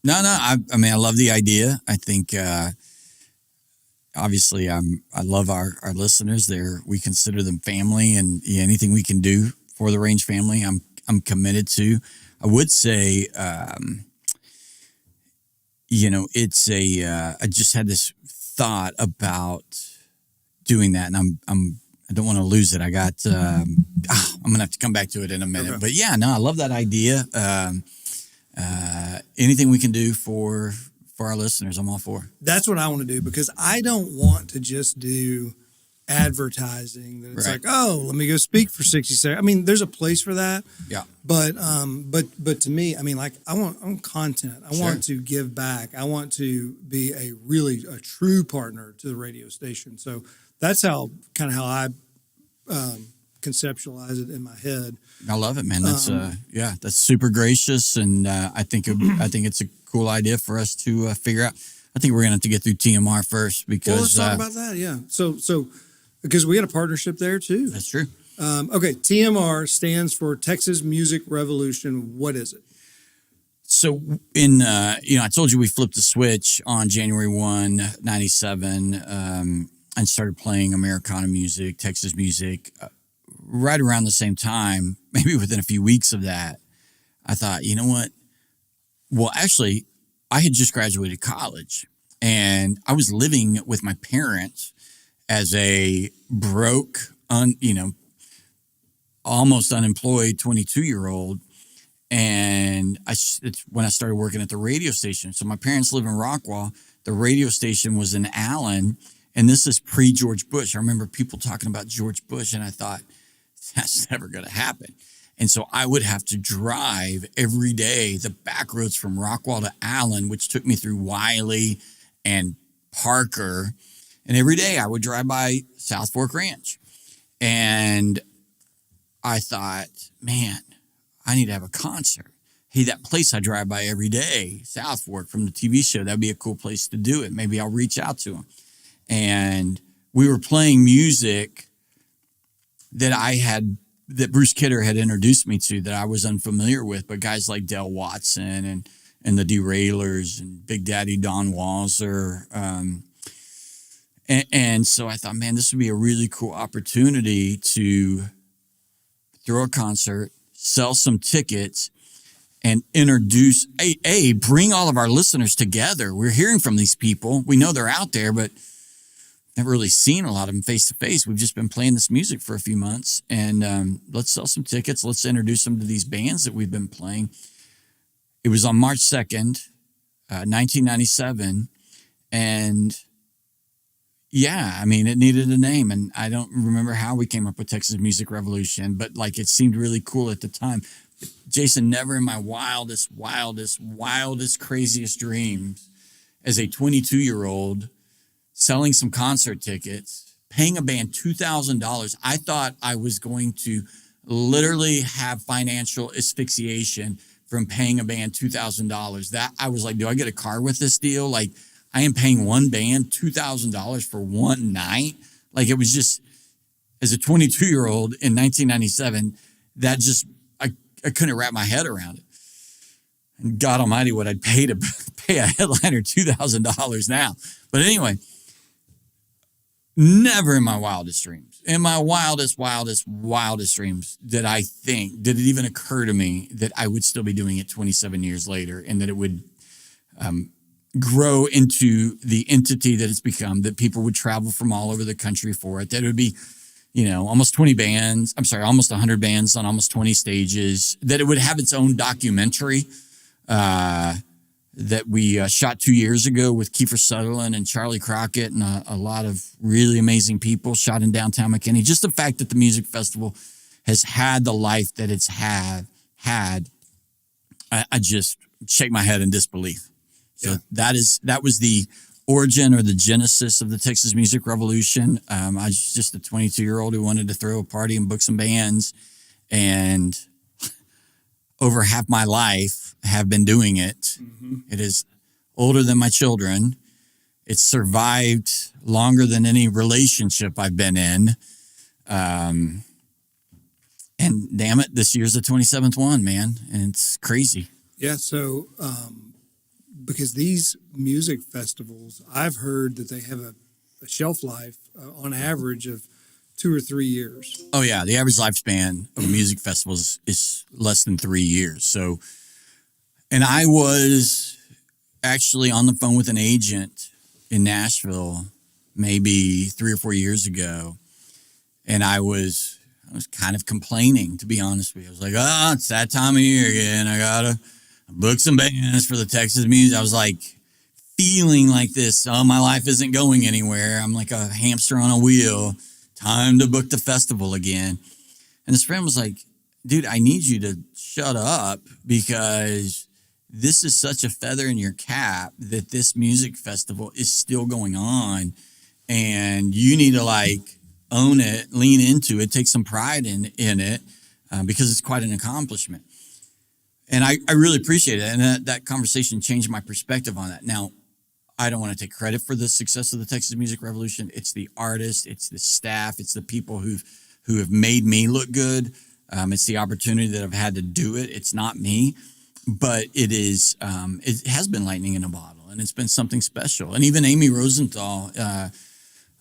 Speaker 2: No. I mean, I love the idea. I think. Obviously, I love our listeners. We consider them family, and anything we can do for the Range family, I'm committed to. I would say, it's I just had this thought about doing that, and I don't want to lose it. I got I'm gonna have to come back to it in a minute, okay. But yeah, no, I love that idea. Anything we can do for our listeners, I'm all for.
Speaker 1: That's what I want to do, because I don't want to just do advertising that it's right. Like, oh, let me go speak for 60 seconds. I mean, there's a place for that.
Speaker 2: Yeah.
Speaker 1: But to me, I mean, like I want content. I want to give back. I want to be a true partner to the radio station. So that's how I conceptualize it in my head.
Speaker 2: I love it, man. That's that's super gracious, and I think it's a cool idea for us to figure out. I think we're gonna have to get through TMR first, because
Speaker 1: let's talk about that. Yeah. So because we got a partnership there too.
Speaker 2: That's true.
Speaker 1: Okay. TMR stands for Texas Music Revolution. What is it?
Speaker 2: So I told you we flipped the switch on January 1, 97. and started playing Americana music, Texas music. Right around the same time, maybe within a few weeks of that, I thought, you know what? Well, actually, I had just graduated college and I was living with my parents as a broke, almost unemployed 22-year-old. And it's when I started working at the radio station. So my parents live in Rockwall. The radio station was in Allen. And this is pre-George Bush. I remember people talking about George Bush, and I thought, that's never going to happen. And so I would have to drive every day the back roads from Rockwall to Allen, which took me through Wiley and Parker. And every day I would drive by South Fork Ranch. And I thought, man, I need to have a concert. Hey, that place I drive by every day, South Fork from the TV show, that'd be a cool place to do it. Maybe I'll reach out to them. And we were playing music that Bruce Kidder had introduced me to that I was unfamiliar with, but guys like Del Watson and the Derailers and Big Daddy Don Walser. And so I thought, man, this would be a really cool opportunity to throw a concert, sell some tickets, and introduce, bring all of our listeners together. We're hearing from these people. We know they're out there, but never really seen a lot of them face to face. We've just been playing this music for a few months, and let's sell some tickets. Let's introduce them to these bands that we've been playing. It was on March 2nd, 1997. And yeah, I mean, it needed a name, and I don't remember how we came up with Texas Music Revolution, but like it seemed really cool at the time. Jason, never in my wildest, craziest dreams as a 22-year-old selling some concert tickets, paying a band $2,000. I thought I was going to literally have financial asphyxiation from paying a band $2,000. That I was like, do I get a car with this deal? Like, I am paying one band $2,000 for one night. Like, it was just, as a 22-year-old in 1997, that just, I couldn't wrap my head around it. And God Almighty, what I'd pay to pay a headliner $2,000 now. But anyway, never in my wildest dreams, in my wildest dreams did it even occur to me that I would still be doing it 27 years later, and that it would grow into the entity that it's become, that people would travel from all over the country for it, that it would be, almost 100 bands on almost 20 stages, that it would have its own documentary that we shot 2 years ago with Kiefer Sutherland and Charlie Crockett and a lot of really amazing people, shot in downtown McKinney. Just the fact that the music festival has had the life that it's had, I just shake my head in disbelief. So that was the origin or the genesis of the Texas Music Revolution. I was just a 22-year-old who wanted to throw a party and book some bands, and over half my life have been doing it. Mm-hmm. It is older than my children. It's survived longer than any relationship I've been in. And damn it, this year's the 27th one, man. And it's crazy.
Speaker 1: Yeah. So, because these music festivals, I've heard that they have a shelf life on average of 2 or 3 years.
Speaker 2: Oh, yeah. The average lifespan of a music festival is less than 3 years. So, and I was actually on the phone with an agent in Nashville maybe 3 or 4 years ago. And I was kind of complaining, to be honest with you. I was like, it's that time of year again. I got to book some bands for the Texas music. I was like feeling like this. Oh, my life isn't going anywhere. I'm like a hamster on a wheel. Time to book the festival again. And this friend was like, dude, I need you to shut up, because this is such a feather in your cap that this music festival is still going on, and you need to like own it, lean into it, take some pride in it, because it's quite an accomplishment. And I really appreciate it. And that conversation changed my perspective on that. Now, I don't want to take credit for the success of the Texas Music Revolution. It's the artists, it's the staff, it's the people who have made me look good. It's the opportunity that I've had to do it. It's not me, but it has been lightning in a bottle, and it's been something special. And even Amy Rosenthal,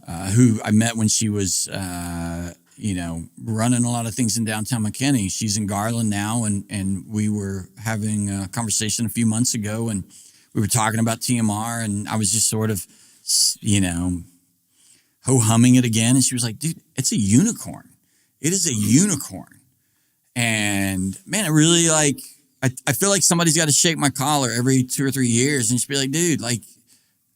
Speaker 2: who I met when she was, running a lot of things in downtown McKinney. She's in Garland now, and we were having a conversation a few months ago, and we were talking about TMR, and I was just sort of, ho-humming it again, and she was like, dude, it's a unicorn. It is a unicorn. And, man, I really, I feel like somebody's got to shake my collar every 2 or 3 years and just be like, dude,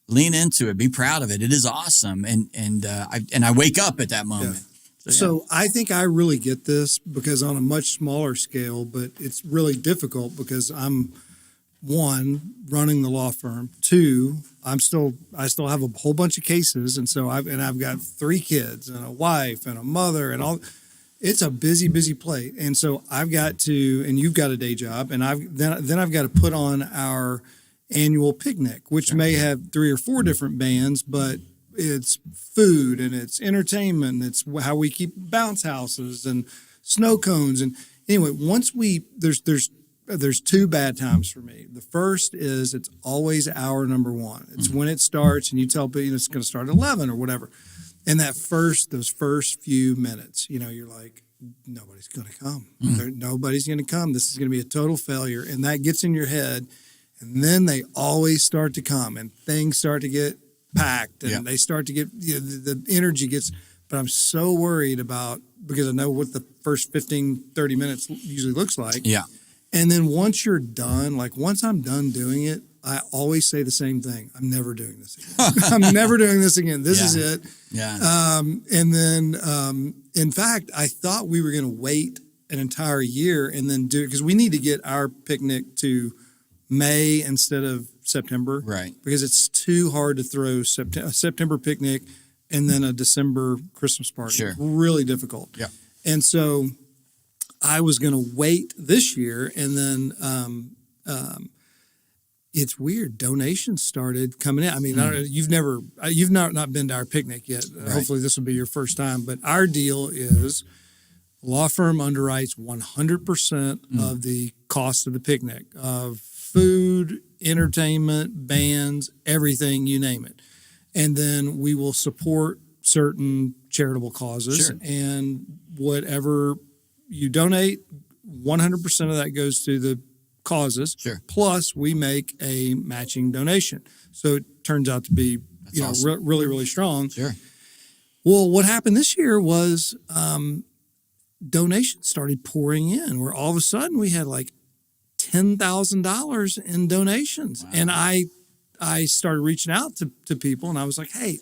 Speaker 2: lean into it, be proud of it. It is awesome. And I wake up at that moment.
Speaker 1: Yeah. So I think I really get this because on a much smaller scale, but it's really difficult because I'm, one, running the law firm. Two, I still have a whole bunch of cases, and so I've got 3 kids and a wife and a mother and all. It's a busy plate, and so I've got to, and you've got a day job, and then I've got to put on our annual picnic, which may have 3 or 4 different bands, but it's food and it's entertainment. And it's how we keep bounce houses and snow cones. And anyway, there's 2 bad times for me. The first is it's always hour number 1. It's when it starts, and you tell people it's going to start at 11 or whatever. And those first few minutes, you're like, nobody's going to come. Nobody's going to come. This is going to be a total failure. And that gets in your head. And then they always start to come, and things start to get packed, and they start to get, the energy gets, but I'm so worried about, because I know what the first 15, 30 minutes usually looks like. Yeah. And then once you're done, once I'm done doing it, I always say the same thing. I'm never doing this again. I'm never doing this again. This is it. Yeah. And then, in fact, I thought we were going to wait an entire year and then do it, because we need to get our picnic to May instead of September. Right. Because it's too hard to throw a September picnic and then a December Christmas party. Sure. Really difficult. Yeah. And so I was going to wait this year, and then it's weird. Donations started coming in. I mean, you've not been to our picnic yet. Right. Hopefully this will be your first time. But our deal is law firm underwrites 100% of the cost of the picnic, of food, entertainment, bands, everything, you name it. And then we will support certain charitable causes. Sure. And whatever you donate, 100% of that goes to the causes. Sure. Plus, we make a matching donation. So it turns out to be awesome. Really, really strong. Sure. Well, what happened this year was donations started pouring in, where all of a sudden we had $10,000 in donations. Wow. And I started reaching out to people, and I was like, hey,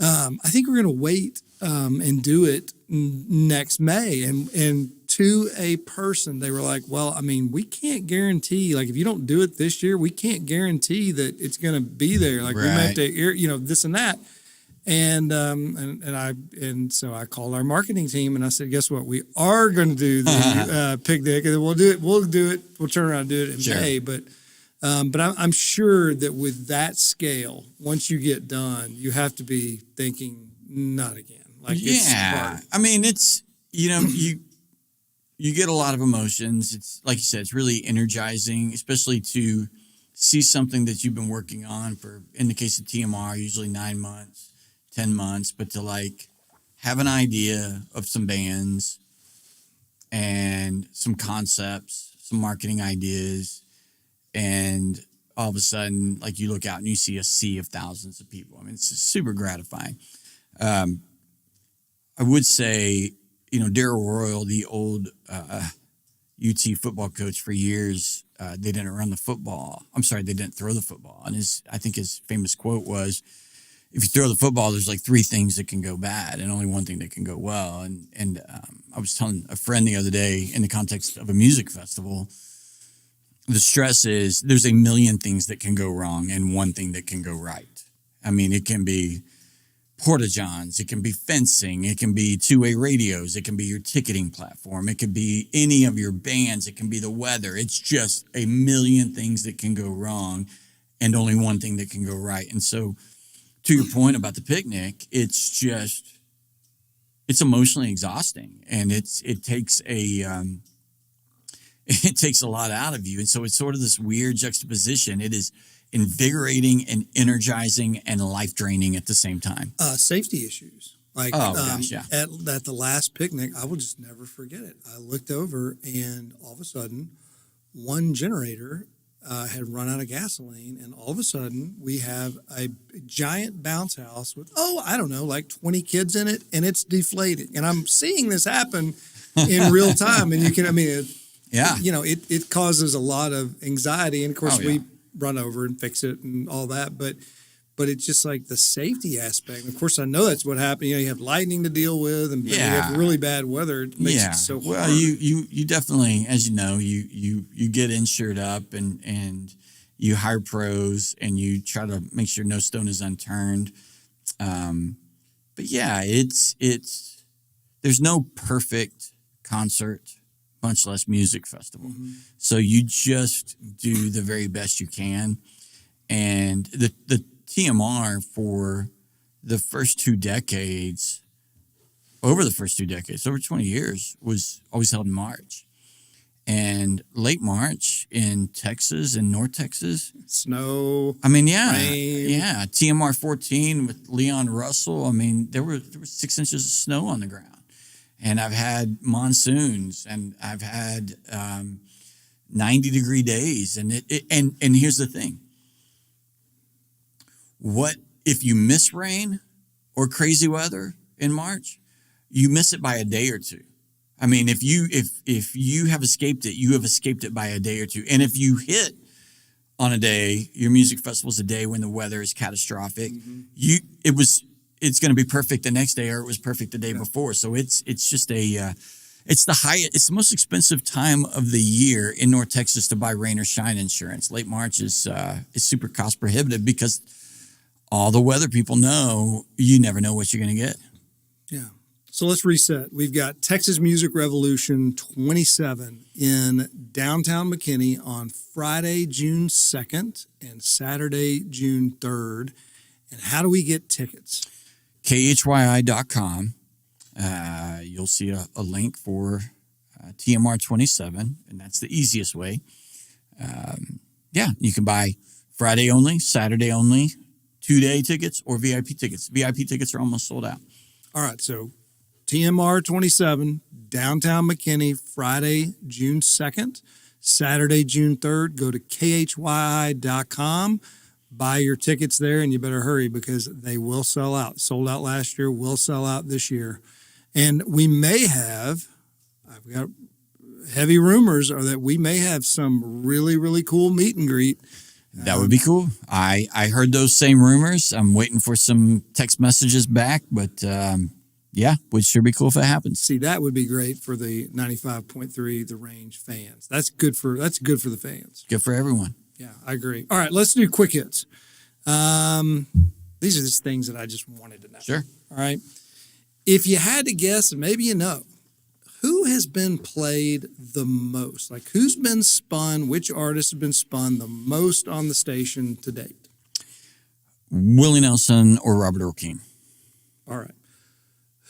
Speaker 1: I think we're going to wait and do it next May. And to a person, they were like, well, I mean, we can't guarantee, if you don't do it this year, we can't guarantee that it's going to be there. We may have to, this and that. And so I called our marketing team, and I said, guess what? We are going to do the picnic, and we'll do it. We'll turn around and do it in May. But I'm sure that with that scale, once you get done, you have to be thinking, not again. It's hard. I mean, it's, you get a lot of emotions. It's like you said, it's really energizing, especially to see something that you've been working on for, in the case of TMR, usually 9 months, 10 months, but to have an idea of some bands and some concepts, some marketing ideas, and all of a sudden, you look out and you see a sea of thousands of people. I mean, it's super gratifying. I would say, Darryl Royal, the old UT football coach for years, they didn't run the football. I'm sorry, they didn't throw the football. And I think his famous quote was, if you throw the football, there's 3 things that can go bad and only 1 thing that can go well. And I was telling a friend the other day, in the context of a music festival, the stress is there's a million things that can go wrong and 1 thing that can go right. I mean, it can be porta-johns, it can be fencing, it can be two-way radios, it can be your ticketing platform, it could be any of your bands, it can be the weather. It's just a million things that can go wrong and only 1 thing that can go right. And so, to your point about the picnic, it's emotionally exhausting, and it takes a lot out of you. And so it's sort of this weird juxtaposition. It
Speaker 2: invigorating and energizing and life draining at the same time.
Speaker 1: Safety issues. Like
Speaker 2: Gosh, yeah.
Speaker 1: at the last picnic, I will just never forget it. I looked over and all of a sudden, one generator had run out of gasoline, and all of a sudden we have a giant bounce house with I don't know, like 20 kids in it, and it's deflating. And I'm seeing this happen in real time, and it causes a lot of anxiety, and of course we run over and fix it and all that, but it's just like the safety aspect. Of course, I know that's what happened. You have lightning to deal with, and you have really bad weather. It makes it so hard.
Speaker 2: Well, you definitely, as you know, you get insured up and you hire pros and you try to make sure no stone is unturned. But yeah, it's there's no perfect concert, much less music festival. Mm-hmm. So you just do the very best you can. And the TMR for over the first 2 decades, over 20 years, was always held in March. And late March in Texas and North Texas.
Speaker 1: Snow.
Speaker 2: Rain. TMR 14 with Leon Russell. There were 6 inches of snow on the ground. And I've had monsoons, and I've had 90-degree days. And and here's the thing. What if you miss rain or crazy weather in March? You miss it by a day or two. If you have escaped it, you have escaped it by a day or two. And if you hit on a day, your music festival's a day when the weather is catastrophic. Mm-hmm. It's going to be perfect the next day, or it was perfect the day before. So it's just it's the most expensive time of the year in North Texas to buy rain or shine insurance. Late March is super cost prohibitive because all the weather people know you never know what you're going to get.
Speaker 1: Yeah. So let's reset. We've got Texas Music Revolution 27 in downtown McKinney on Friday, June 2nd and Saturday, June 3rd. And how do we get tickets?
Speaker 2: KHYI.com. You'll see a link for TMR 27, and that's the easiest way. You can buy Friday only, Saturday only, 2-day tickets, or VIP tickets. VIP tickets are almost sold out.
Speaker 1: All right, so TMR 27, downtown McKinney, Friday, June 2nd, Saturday, June 3rd. Go to KHYI.com. Buy your tickets there, and you better hurry because they will sell out. Sold out last year, will sell out this year. And we may have, I've got heavy rumors are that we may have some really, really cool meet and greet.
Speaker 2: That would be cool. I heard those same rumors. I'm waiting for some text messages back, but would sure be cool if it happens.
Speaker 1: See, that would be great for the 95.3 The Range fans. That's good for the fans.
Speaker 2: Good for everyone.
Speaker 1: Yeah, I agree. All right, let's do quick hits. These are just things that I just wanted to know.
Speaker 2: Sure.
Speaker 1: All right. If you had to guess, and maybe you know, who has been played the most? Like, who's been spun? Which artist has been spun the most on the station to date?
Speaker 2: Willie Nelson or Robert Earl Keen.
Speaker 1: All right.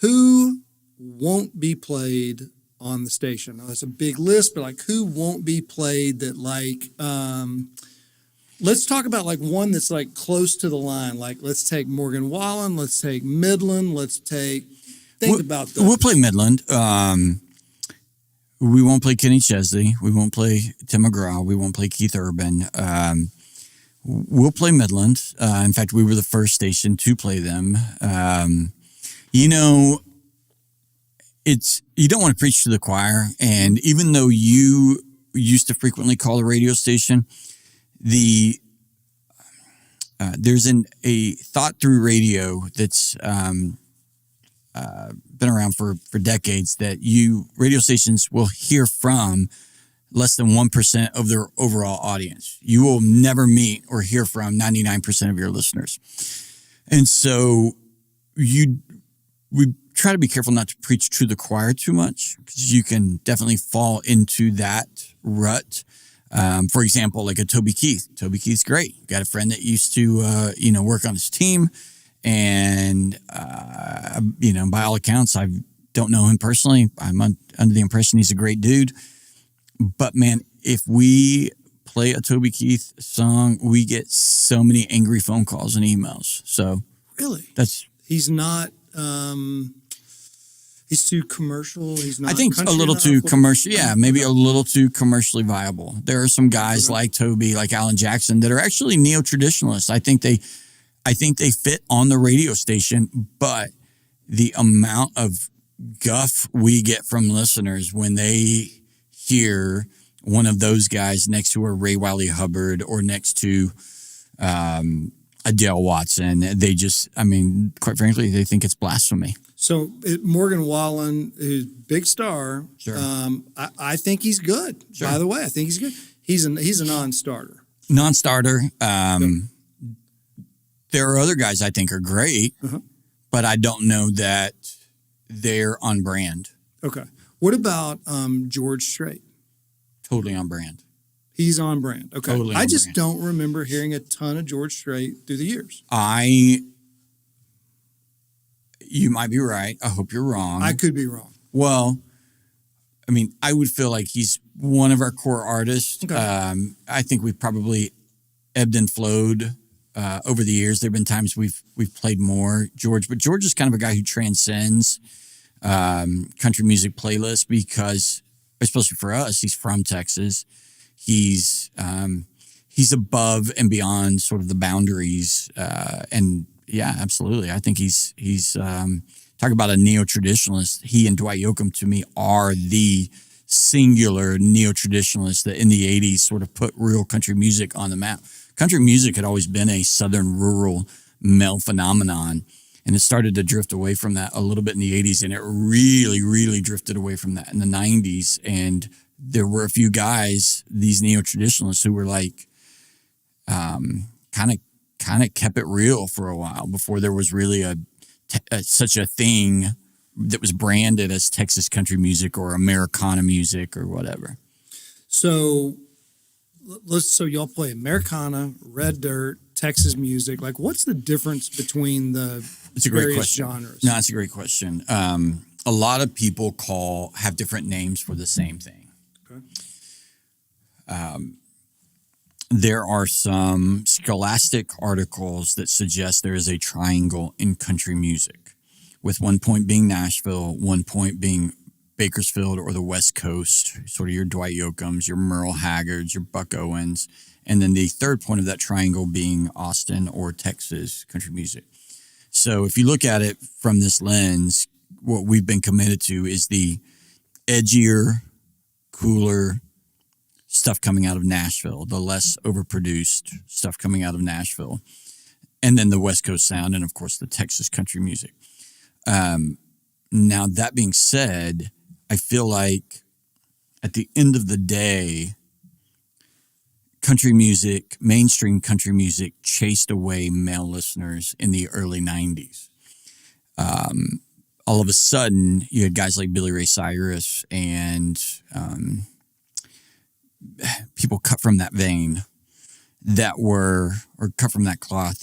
Speaker 1: Who won't be played on the station? Now, that's a big list, but like, who won't be played that let's talk about like one that's like close to the line. Like, let's take Morgan Wallen. Let's take Midland. Think about those.
Speaker 2: We'll play Midland. We won't play Kenny Chesley. We won't play Tim McGraw. We won't play Keith Urban. We'll play Midland. In fact, we were the first station to play them. You don't want to preach to the choir. And even though you used to frequently call a radio station, there's a thought through radio that's been around for decades that radio stations will hear from less than 1% of their overall audience. You will never meet or hear from 99% of your listeners. And so we try to be careful not to preach to the choir too much because you can definitely fall into that rut. For example, like a Toby Keith. Toby Keith's great. Got a friend that used to, work on his team. And, by all accounts, I don't know him personally. I'm under the impression he's a great dude. But, man, if we play a Toby Keith song, we get so many angry phone calls and emails. So
Speaker 1: Really?
Speaker 2: that's
Speaker 1: He's not. He's too commercial. He's not.
Speaker 2: I think a
Speaker 1: country
Speaker 2: little
Speaker 1: enough.
Speaker 2: too commercial. Yeah, maybe a little too commercially viable. There are some guys
Speaker 1: Okay.
Speaker 2: like Toby, like Alan Jackson, that are actually neo-traditionalists. I think they fit on the radio station, but the amount of guff we get from listeners when they hear one of those guys next to a Ray Wiley Hubbard or next to Adele Watson, they just, I mean, quite frankly, they think it's blasphemy.
Speaker 1: So Morgan Wallen, who's big star.
Speaker 2: Sure.
Speaker 1: I think he's good.
Speaker 2: Sure.
Speaker 1: By the way, I think he's good. He's a non-starter.
Speaker 2: Non-starter. There are other guys I think are great, but I don't know that they're on brand.
Speaker 1: Okay. What about George Strait?
Speaker 2: Totally on brand.
Speaker 1: He's on brand. Okay.
Speaker 2: Totally
Speaker 1: I
Speaker 2: on
Speaker 1: just
Speaker 2: brand.
Speaker 1: don't remember hearing a ton of George Strait through the years.
Speaker 2: You might be right. I hope you're wrong.
Speaker 1: I could be wrong.
Speaker 2: Well, I mean, I would feel like he's one of our core artists.
Speaker 1: Okay.
Speaker 2: I think we've probably ebbed and flowed over the years. There have been times we've played more George, but George is kind of a guy who transcends country music playlists because, especially for us, he's from Texas. He's above and beyond sort of the boundaries, and yeah, absolutely. I think he's talk about a neo-traditionalist. He and Dwight Yoakam, to me, are the singular neo-traditionalists that in the 80s sort of put real country music on the map. Country music had always been a southern rural male phenomenon, and it started to drift away from that a little bit in the 80s, and it really, really drifted away from that in the 90s. And there were a few guys, these neo-traditionalists, who were like kind of kept it real for a while before there was really such a thing that was branded as Texas country music or Americana music or whatever.
Speaker 1: So so y'all play Americana, Red Dirt, Texas music. Like, what's the difference between the
Speaker 2: It's a great
Speaker 1: various
Speaker 2: question.
Speaker 1: genres?
Speaker 2: No, it's a great question. A lot of people have different names for the same thing.
Speaker 1: Okay.
Speaker 2: There are some scholastic articles that suggest there is a triangle in country music, with one point being Nashville, one point being Bakersfield or the West Coast, sort of your Dwight Yoakams, your Merle Haggards, your Buck Owens, and then the third point of that triangle being Austin or Texas country music. So if you look at it from this lens, what we've been committed to is the edgier, cooler stuff coming out of Nashville, the less overproduced stuff coming out of Nashville, and then the West Coast sound, and of course the Texas country music. Now, that being said, I feel like at the end of the day, country music, mainstream country music, chased away male listeners in the early 90s. All of a sudden, you had guys like Billy Ray Cyrus and people cut from that vein or cut from that cloth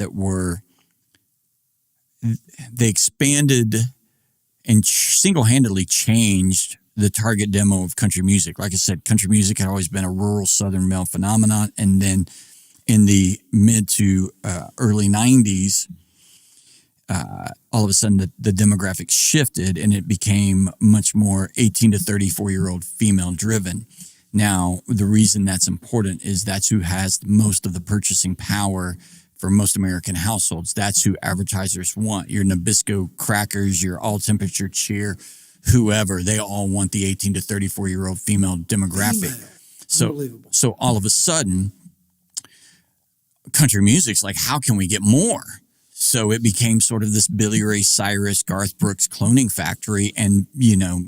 Speaker 2: they expanded and single-handedly changed the target demo of country music. Like I said, country music had always been a rural southern male phenomenon. And then in the mid to early 90s, all of a sudden the demographics shifted and it became much more 18 to 34-year-old female driven. Now, the reason that's important is that's who has most of the purchasing power for most American households. That's who advertisers want. Your Nabisco crackers, your all-temperature cheer, whoever, they all want the 18 to 34-year-old female demographic.
Speaker 1: Unbelievable.
Speaker 2: So all of a sudden, country music's like, how can we get more? So it became sort of this Billy Ray Cyrus, Garth Brooks cloning factory. And,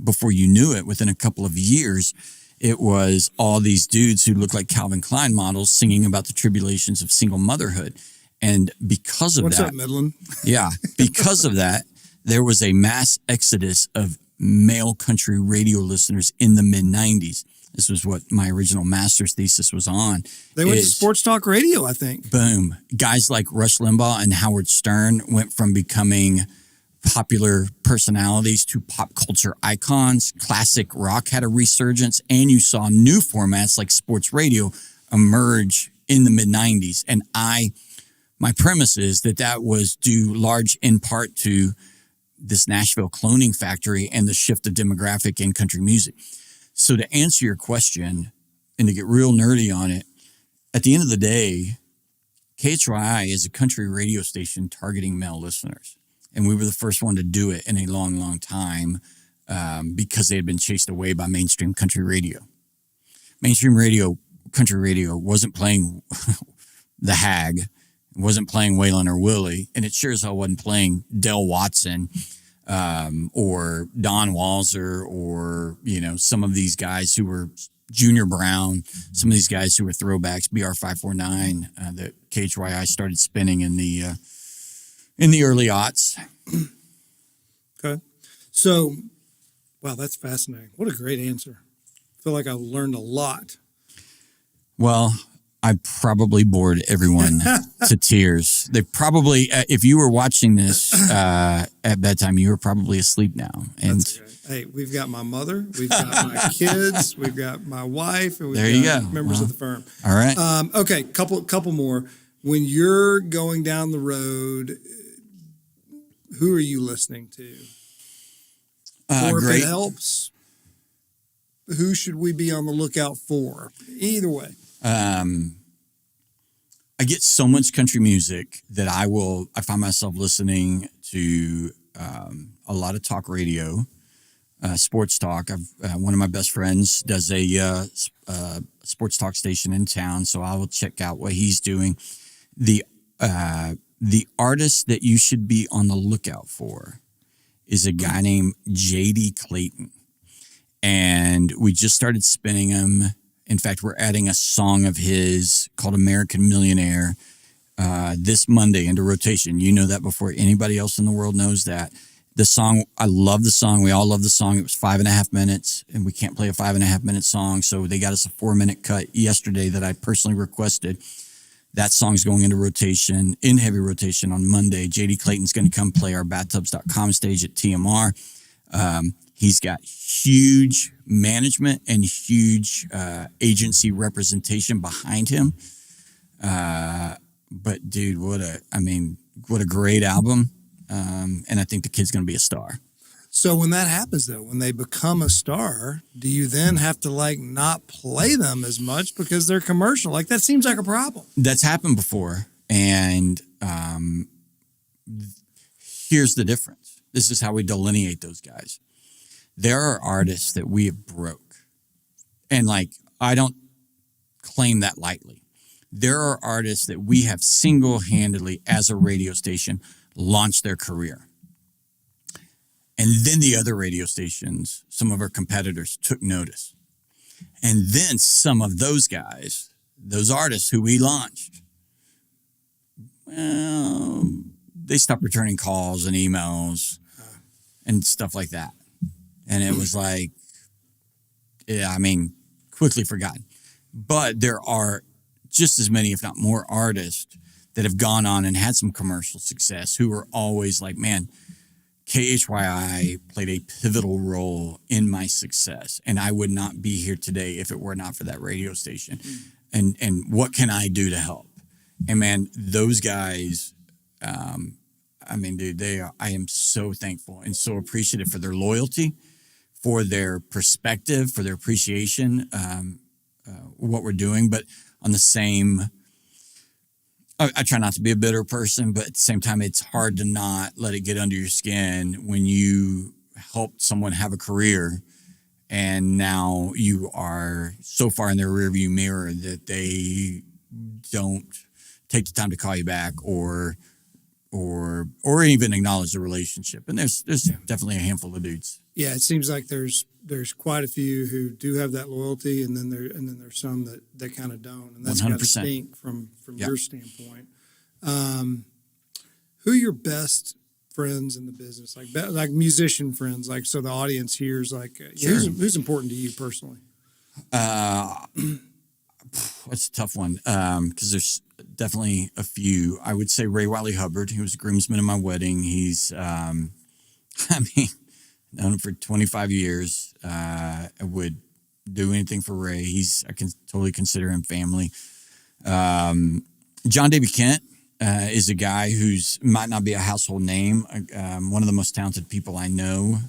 Speaker 2: before you knew it, within a couple of years, it was all these dudes who looked like Calvin Klein models singing about the tribulations of single motherhood. And because of
Speaker 1: What's
Speaker 2: that,
Speaker 1: up, Midland?
Speaker 2: yeah, because of that, there was a mass exodus of male country radio listeners in the mid-90s. This was what my original master's thesis was on.
Speaker 1: They went to sports talk radio, I think.
Speaker 2: Boom. Guys like Rush Limbaugh and Howard Stern went from becoming popular personalities to pop culture icons. Classic rock had a resurgence, and you saw new formats like sports radio emerge in the mid 90s. And my premise is that was due large in part to this Nashville cloning factory and the shift of demographic in country music. So to answer your question and to get real nerdy on it, at the end of the day, KHYI is a country radio station targeting male listeners. And we were the first one to do it in a long, long time because they had been chased away by mainstream country radio. Mainstream radio, country radio, wasn't playing The Hag, wasn't playing Waylon or Willie, and it sure as hell wasn't playing Del Watson or Don Walzer or, some of these guys who were Junior Brown, some of these guys who were throwbacks, BR549, that KHYI started spinning in the early aughts.
Speaker 1: Okay. So, wow, that's fascinating. What a great answer. I feel like I learned a lot.
Speaker 2: Well, I probably bored everyone to tears. They probably, if you were watching this at bedtime, you were probably asleep now. And
Speaker 1: that's okay. Hey, we've got my mother, we've got my kids, we've got my wife, and
Speaker 2: we've
Speaker 1: got members of the firm.
Speaker 2: All right.
Speaker 1: Okay, couple more. When you're going down the road, who are you listening to? Or
Speaker 2: great.
Speaker 1: if it helps, who should we be on the lookout for? Either way.
Speaker 2: I get so much country music that I find myself listening to a lot of talk radio, sports talk. One of my best friends does a sports talk station in town, so I will check out what he's doing. The artist that you should be on the lookout for is a guy named J.D. Clayton, and we just started spinning him. In fact, we're adding a song of his called American Millionaire this Monday into rotation. You know that before anybody else in the world knows that. The song, I love the song. We all love the song. It was 5.5 minutes, and we can't play a 5.5 minute song, so they got us a 4-minute cut yesterday that I personally requested. That song's going into rotation, in heavy rotation on Monday. J.D. Clayton's going to come play our bathtubs.com stage at TMR. He's got huge management and huge agency representation behind him. But dude, what a great album. And I think the kid's going to be a star.
Speaker 1: So when that happens, though, when they become a star, do you then have to not play them as much because they're commercial? That seems like a problem.
Speaker 2: That's happened before. And here's the difference. This is how we delineate those guys. There are artists that we have broke. And I don't claim that lightly. There are artists that we have single-handedly, as a radio station, launched their career. And then the other radio stations, some of our competitors, took notice. And then some of those guys, those artists who we launched, well, they stopped returning calls and emails and stuff like that. And it was quickly forgotten. But there are just as many, if not more, artists that have gone on and had some commercial success who are always man, KHYI played a pivotal role in my success, and I would not be here today if it were not for that radio station. And what can I do to help? And man, those guys, dude, I am so thankful and so appreciative for their loyalty, for their perspective, for their appreciation, what we're doing. But on the same, I try not to be a bitter person, but at the same time, it's hard to not let it get under your skin when you helped someone have a career and now you are so far in their rearview mirror that they don't take the time to call you back or even acknowledge the relationship. And there's definitely a handful of dudes.
Speaker 1: Yeah, it seems like there's quite a few who do have that loyalty, and then there's some that kind of don't, and that's got to stink from your standpoint. Who are your best friends in the business, like musician friends, so the audience hears
Speaker 2: Sure.
Speaker 1: who's important to you personally?
Speaker 2: That's a tough one because there's definitely a few. I would say Ray Wiley Hubbard. He was a groomsman in my wedding. He's known him for 25 years. I would do anything for Ray. I can totally consider him family. John Davy Kent is a guy who's might not be a household name. One of the most talented people I know.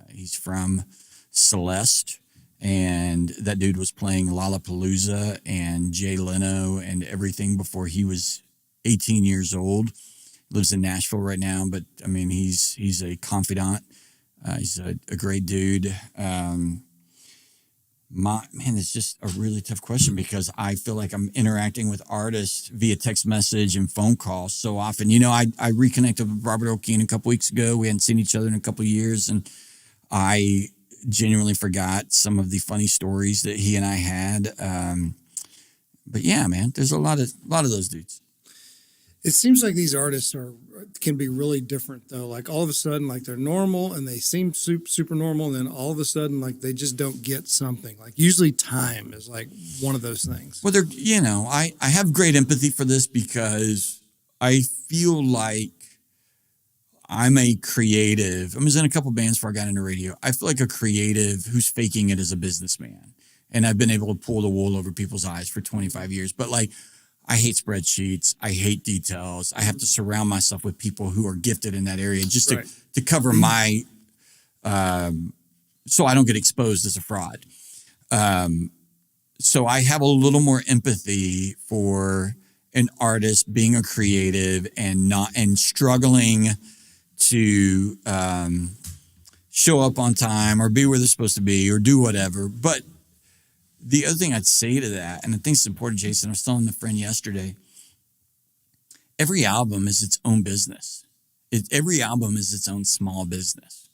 Speaker 2: He's from Celeste, and that dude was playing Lollapalooza and Jay Leno and everything before he was 18 years old. Lives in Nashville right now, but I mean, he's a confidant. He's a great dude. It's just a really tough question because I feel like I'm interacting with artists via text message and phone call so often. You know, I reconnected with Robert O'Keen a couple weeks ago. We hadn't seen each other in a couple of years, and I genuinely forgot some of the funny stories that he and I had. But yeah, man, there's a lot of those dudes.
Speaker 1: It seems like these artists can be really different though. Like all of a sudden, like they're normal and they seem super normal, and then all of a sudden, like they just don't get something. Like usually, time is like one of those things.
Speaker 2: Well, I have great empathy for this because I feel like I'm a creative. I was in a couple bands before I got into radio. I feel like a creative who's faking it as a businessman, and I've been able to pull the wool over people's eyes for 25 years. But like, I hate spreadsheets. I hate details. I have to surround myself with people who are gifted in that area just to cover my, so I don't get exposed as a fraud. So I have a little more empathy for an artist being a creative and struggling to show up on time or be where they're supposed to be or do whatever. But the other thing I'd say to that, and I think it's important, Jason, I was telling a friend yesterday, every album is its own business. Every album is its own small business.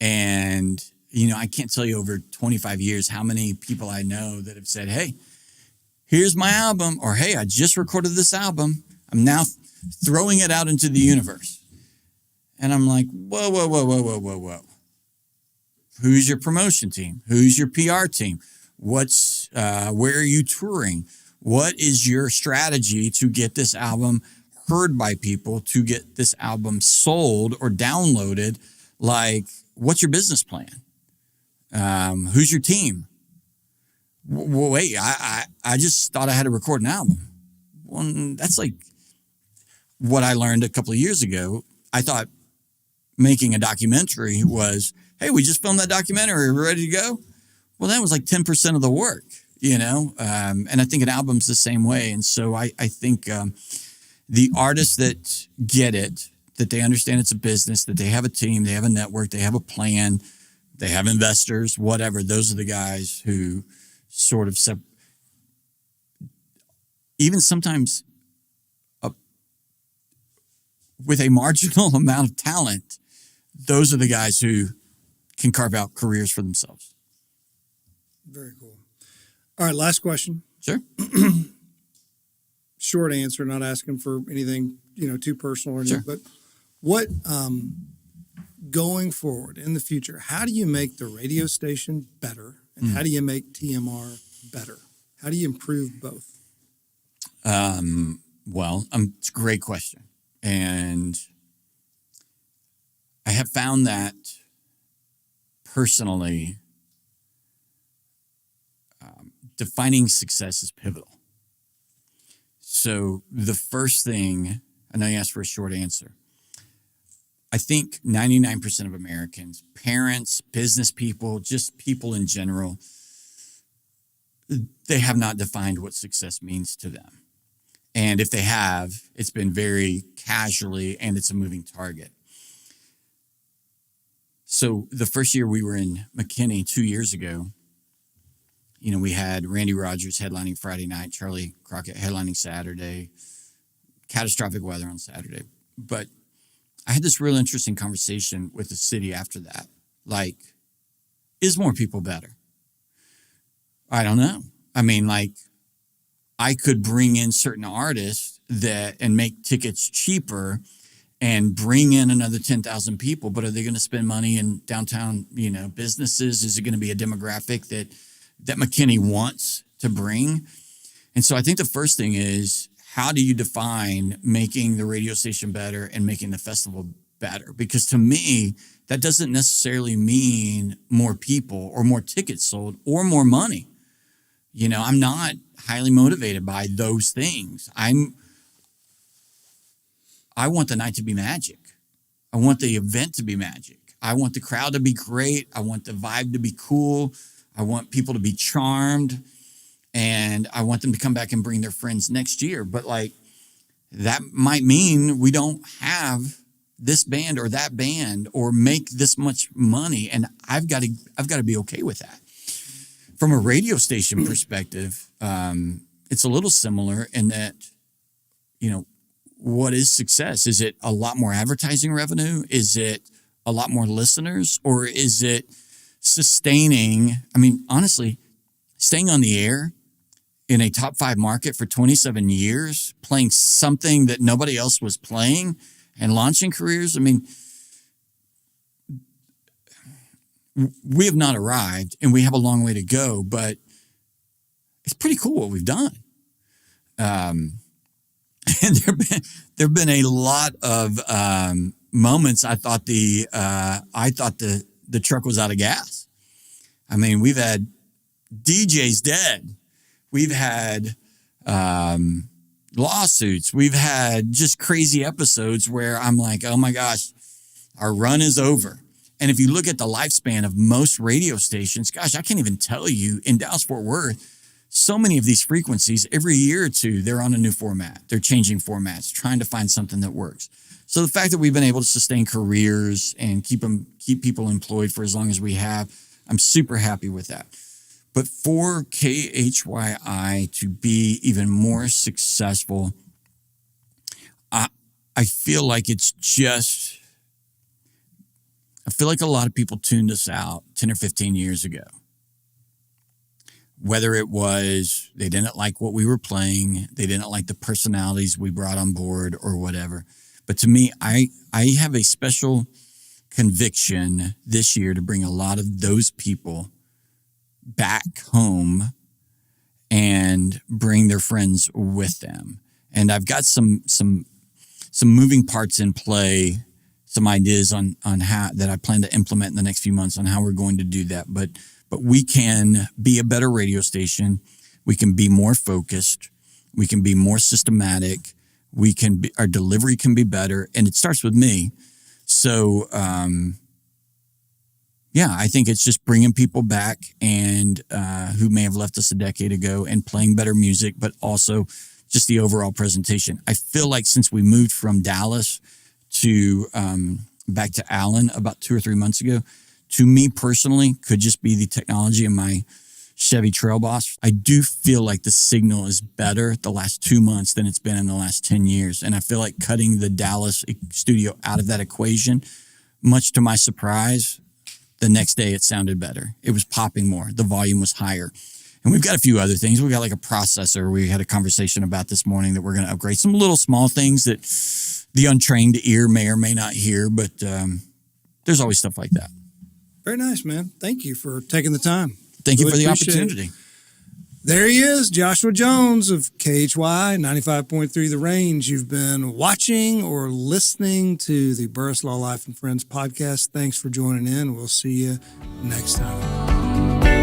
Speaker 2: And, you know, I can't tell you over 25 years how many people I know that have said, hey, here's my album, or hey, I just recorded this album. I'm now throwing it out into the universe. And I'm like, whoa. Who's your promotion team? Who's your PR team? Where are you touring? What is your strategy to get this album heard by people, to get this album sold or downloaded? Like, what's your business plan? Who's your team? Wait, I just thought I had to record an album. Well, that's like what I learned a couple of years ago. I thought making a documentary was, hey, we just filmed that documentary. We're ready to go. Well, that was like 10% of the work, you know? And I think an album's the same way. And so I think the artists that get it, that they understand it's a business, that they have a team, they have a network, they have a plan, they have investors, whatever, those are the guys who sort of even sometimes with a marginal amount of talent, those are the guys who can carve out careers for themselves.
Speaker 1: Very cool. All right, last question.
Speaker 2: Sure.
Speaker 1: Short answer, not asking for anything, too personal or anything,
Speaker 2: Sure.
Speaker 1: but what going forward in the future, how do you make the radio station better and how do you make TMR better? How do you improve both?
Speaker 2: It's a great question. And I have found that personally, defining success is pivotal. So the first thing, I know you asked for a short answer. I think 99% of Americans, parents, business people, just people in general, they have not defined what success means to them. And if they have, it's been very casually and it's a moving target. So the first year we were in McKinney 2 years ago, we had Randy Rogers headlining Friday night, Charlie Crockett headlining Saturday, catastrophic weather on Saturday. But I had this real interesting conversation with the city after that. Like, is more people better? I don't know. I mean, I could bring in certain artists and make tickets cheaper and bring in another 10,000 people, but are they going to spend money in downtown, businesses? Is it going to be a demographic that McKinney wants to bring? And so I think the first thing is, how do you define making the radio station better and making the festival better, because to me, that doesn't necessarily mean more people or more tickets sold or more money. I'm not highly motivated by those things. I want the night to be magic. I want the event to be magic. I want the crowd to be great. I want the vibe to be cool. I want people to be charmed, and I want them to come back and bring their friends next year. But that might mean we don't have this band or that band or make this much money. And I've got to be okay with that. From a radio station perspective, it's a little similar in that, what is success? Is it a lot more advertising revenue? Is it a lot more listeners? Or is it sustaining? I mean, honestly, staying on the air in a top 5 market for 27 years, playing something that nobody else was playing and launching careers. I mean, we have not arrived and we have a long way to go, but it's pretty cool what we've done. And there've been a lot of moments I thought the truck was out of gas. I mean, we've had DJs dead. We've had lawsuits. We've had just crazy episodes where I'm like, oh my gosh, our run is over. And if you look at the lifespan of most radio stations, gosh, I can't even tell you, in Dallas-Fort Worth, so many of these frequencies, every year or two, they're on a new format. They're changing formats, trying to find something that works. So the fact that we've been able to sustain careers and keep people employed for as long as we have, I'm super happy with that. But for KHYI to be even more successful, I feel like I feel like a lot of people tuned us out 10 or 15 years ago. Whether it was they didn't like what we were playing, they didn't like the personalities we brought on board or whatever. But to me, I have a special conviction this year to bring a lot of those people back home and bring their friends with them. And I've got some moving parts in play, some ideas on how that I plan to implement in the next few months on how we're going to do that. But we can be a better radio station. We can be more focused. We can be more systematic. Our delivery can be better, and it starts with me. So, I think it's just bringing people back and who may have left us a decade ago and playing better music, but also just the overall presentation. I feel like since we moved from Dallas to back to Allen about 2 or 3 months ago, to me personally, could just be the technology in my Chevy Trail Boss. I do feel like the signal is better the last 2 months than it's been in the last 10 years. And I feel like cutting the Dallas studio out of that equation, much to my surprise, the next day it sounded better. It was popping more. The volume was higher. And we've got a few other things. We've got like a processor we had a conversation about this morning that we're going to upgrade. Some little small things that the untrained ear may or may not hear, but there's always stuff like that.
Speaker 1: Very nice, man. Thank you for taking the time.
Speaker 2: Thank you for the opportunity.
Speaker 1: There he is, Joshua Jones of KHYI 95.3 The Range. You've been watching or listening to the Burress Law Life and Friends podcast. Thanks for joining in. We'll see you next time.